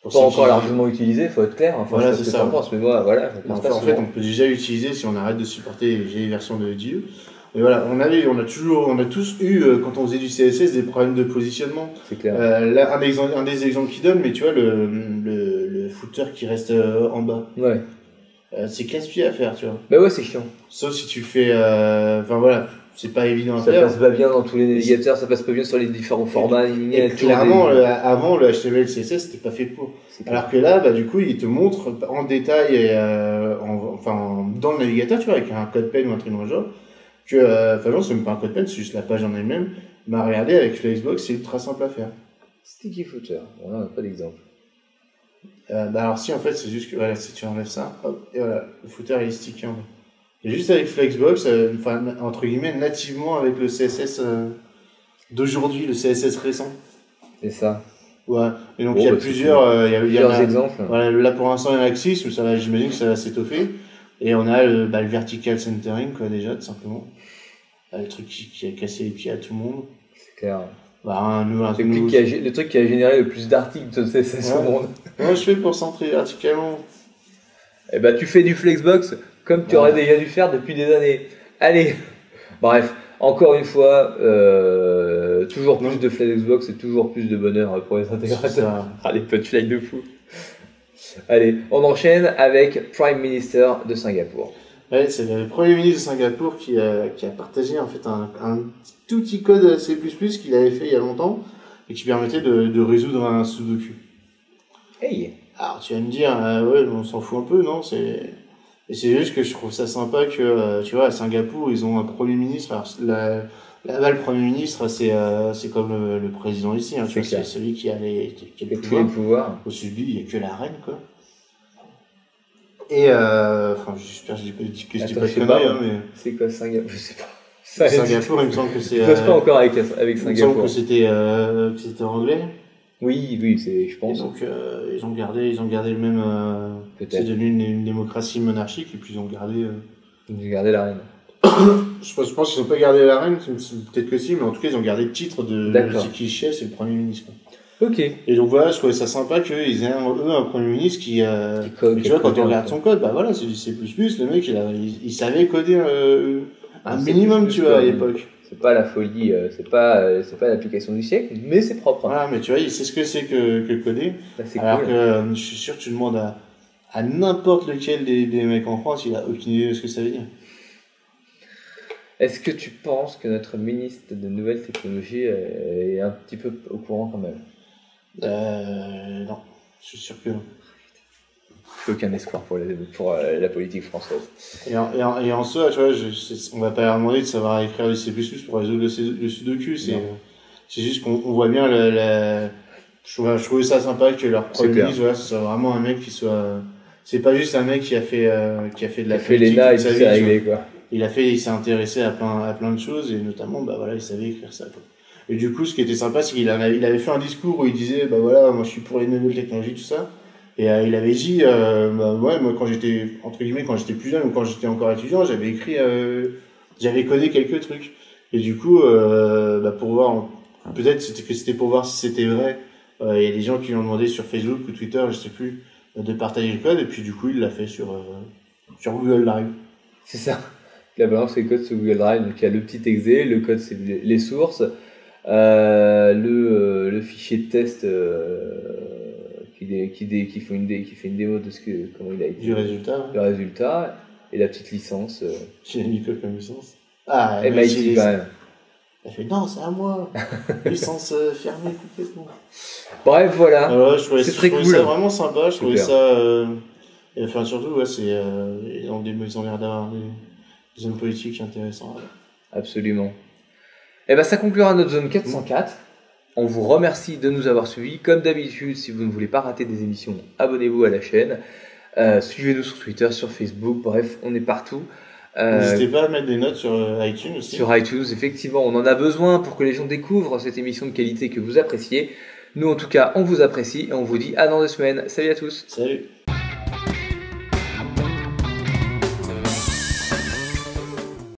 pas encore largement utilisé, faut être clair. Enfin, voilà, c'est ça. Mais moi, voilà. En fait, on peut déjà l'utiliser si on arrête de supporter les vieilles versions de Dieu. Mais voilà, on a tous eu, quand on faisait du CSS, des problèmes de positionnement. C'est clair. Là, un des exemples qu'il donne, mais tu vois, le footer qui reste en bas. Ouais. C'est casse-pied à faire, tu vois. Bah ouais, c'est chiant. Sauf si tu fais, enfin voilà, c'est pas évident à Ça faire. passe pas bien dans tous les navigateurs, ça passe pas bien sur les différents formats. Et clairement, avant, le HTML, le CSS, c'était pas fait pour. Alors que là, bah, du coup, il te montre en détail et, dans le navigateur, tu vois, avec un code pen ou un truc dans le genre, que, enfin, non, c'est même pas un code pen, c'est juste la page en elle-même. Bah, regardez, avec Flexbox, c'est ultra simple à faire. Sticky footer. Voilà, on n'a pas d'exemple. Bah, alors si, en fait, c'est juste que, voilà, si tu enlèves ça, hop, et voilà, le footer, il est sticky en bas. Et juste avec Flexbox, enfin, entre guillemets, nativement avec le CSS d'aujourd'hui, le CSS récent. C'est ça. Ouais. Et donc, il y a plusieurs, plusieurs exemples. Voilà, là, pour l'instant, il y en a que 6, mais ça va, j'imagine que ça va s'étoffer. Et on a le vertical centering, quoi, déjà, tout simplement. Le truc qui a cassé les pieds à tout le monde. C'est clair. Bah, le truc qui a généré le plus d'articles de CSS au monde. Comment je fais pour centrer verticalement? Eh ben, tu fais du Flexbox comme tu aurais déjà dû faire depuis des années. Allez. Bref. Encore une fois, toujours plus de Flexbox et toujours plus de bonheur pour les intégrateurs. Allez, punchline de fou. Allez, on enchaîne avec Prime Minister de Singapour. Ouais, c'est le Premier ministre de Singapour qui a partagé en fait un tout petit code C++ qu'il avait fait il y a longtemps et qui permettait de résoudre un sudoku. Hey. Alors tu vas me dire, ouais, on s'en fout un peu, non? Et c'est juste que je trouve ça sympa que, tu vois, à Singapour, ils ont un Premier ministre. Alors là-bas, le Premier ministre, c'est comme le président ici, hein, tu vois, c'est celui qui a tous les pouvoirs. Au-dessus de lui, il n'y a que la reine, quoi. Et enfin, j'espère que je dis pas de conneries, hein, mais... C'est quoi Singapour? Je sais pas. Singapour, il me semble que c'est... Je ne pas encore avec Singapour. Il me semble que c'était anglais. Oui, je pense. Et donc, ils ont gardé le même... c'est devenu une démocratie monarchique, et puis ils ont gardé la reine. Je pense qu'ils n'ont pas gardé la reine, peut-être que si, mais en tout cas, ils ont gardé le titre de qui chef, c'est le Premier ministre. Ok. Et donc voilà, je trouvais ça sympa qu'ils aient un Premier ministre qui tu vois, quand on regarde son code, bah voilà, c'est du C++, le mec, il savait coder un minimum, tu vois, à l'époque. C'est pas la folie, c'est pas l'application du siècle, mais c'est propre. Voilà, mais tu vois, il sait ce que c'est que coder. Alors cool. Que je suis sûr que tu demandes à n'importe lequel des mecs en France, il a aucune idée de ce que ça veut dire. Est-ce que tu penses que notre ministre de Nouvelles Technologies est un petit peu au courant quand même? Non, je suis sûr que non. Je n'ai aucun espoir pour la politique française. Et en soi, tu vois, on va pas leur demander de savoir écrire du C++ pour résoudre le sudoku. C'est juste qu'on voit bien je trouvais ça sympa que leur premier ministre, voilà, ce soit vraiment un mec qui soit... C'est pas juste un mec qui a fait de la politique l'ENA et puis c'est réglé, quoi. Il s'est intéressé à plein de choses et notamment, bah voilà, il savait écrire ça, quoi. Et du coup, ce qui était sympa, c'est qu'il avait fait un discours où il disait, bah voilà, moi je suis pour les nouvelles technologies, tout ça. Et il avait dit, bah ouais, moi quand j'étais, entre guillemets, quand j'étais plus jeune ou quand j'étais encore étudiant, j'avais codé quelques trucs. Et du coup, bah pour voir, peut-être c'était pour voir si c'était vrai. Il y a des gens qui lui ont demandé sur Facebook ou Twitter, je sais plus, de partager le code, et puis du coup, il l'a fait sur Google Drive. C'est ça. La balance, c'est le code sur Google Drive, donc il y a le petit exe, le code c'est les sources, le fichier de test qui fait une démo de comment il a été. Du résultat. Le résultat, et la petite licence. Qui a mis quoi comme licence? MIT quand même. Elle fait non, c'est à moi. Licence fermée complètement. Bref, voilà. Alors, je trouvais cool. Ça vraiment sympa. Je trouvais ça. Enfin, surtout, ouais, ils ont l'air d'avoir des zones politiques intéressantes. Ouais. Absolument. Et ben, ça conclura notre zone 404. On vous remercie de nous avoir suivis. Comme d'habitude, si vous ne voulez pas rater des émissions, abonnez-vous à la chaîne. Suivez-nous sur Twitter, sur Facebook. Bref, on est partout. N'hésitez pas à mettre des notes sur iTunes aussi. Sur iTunes, effectivement, on en a besoin pour que les gens découvrent cette émission de qualité que vous appréciez. Nous, en tout cas, on vous apprécie et on vous dit à dans 2 semaines. Salut à tous. Salut.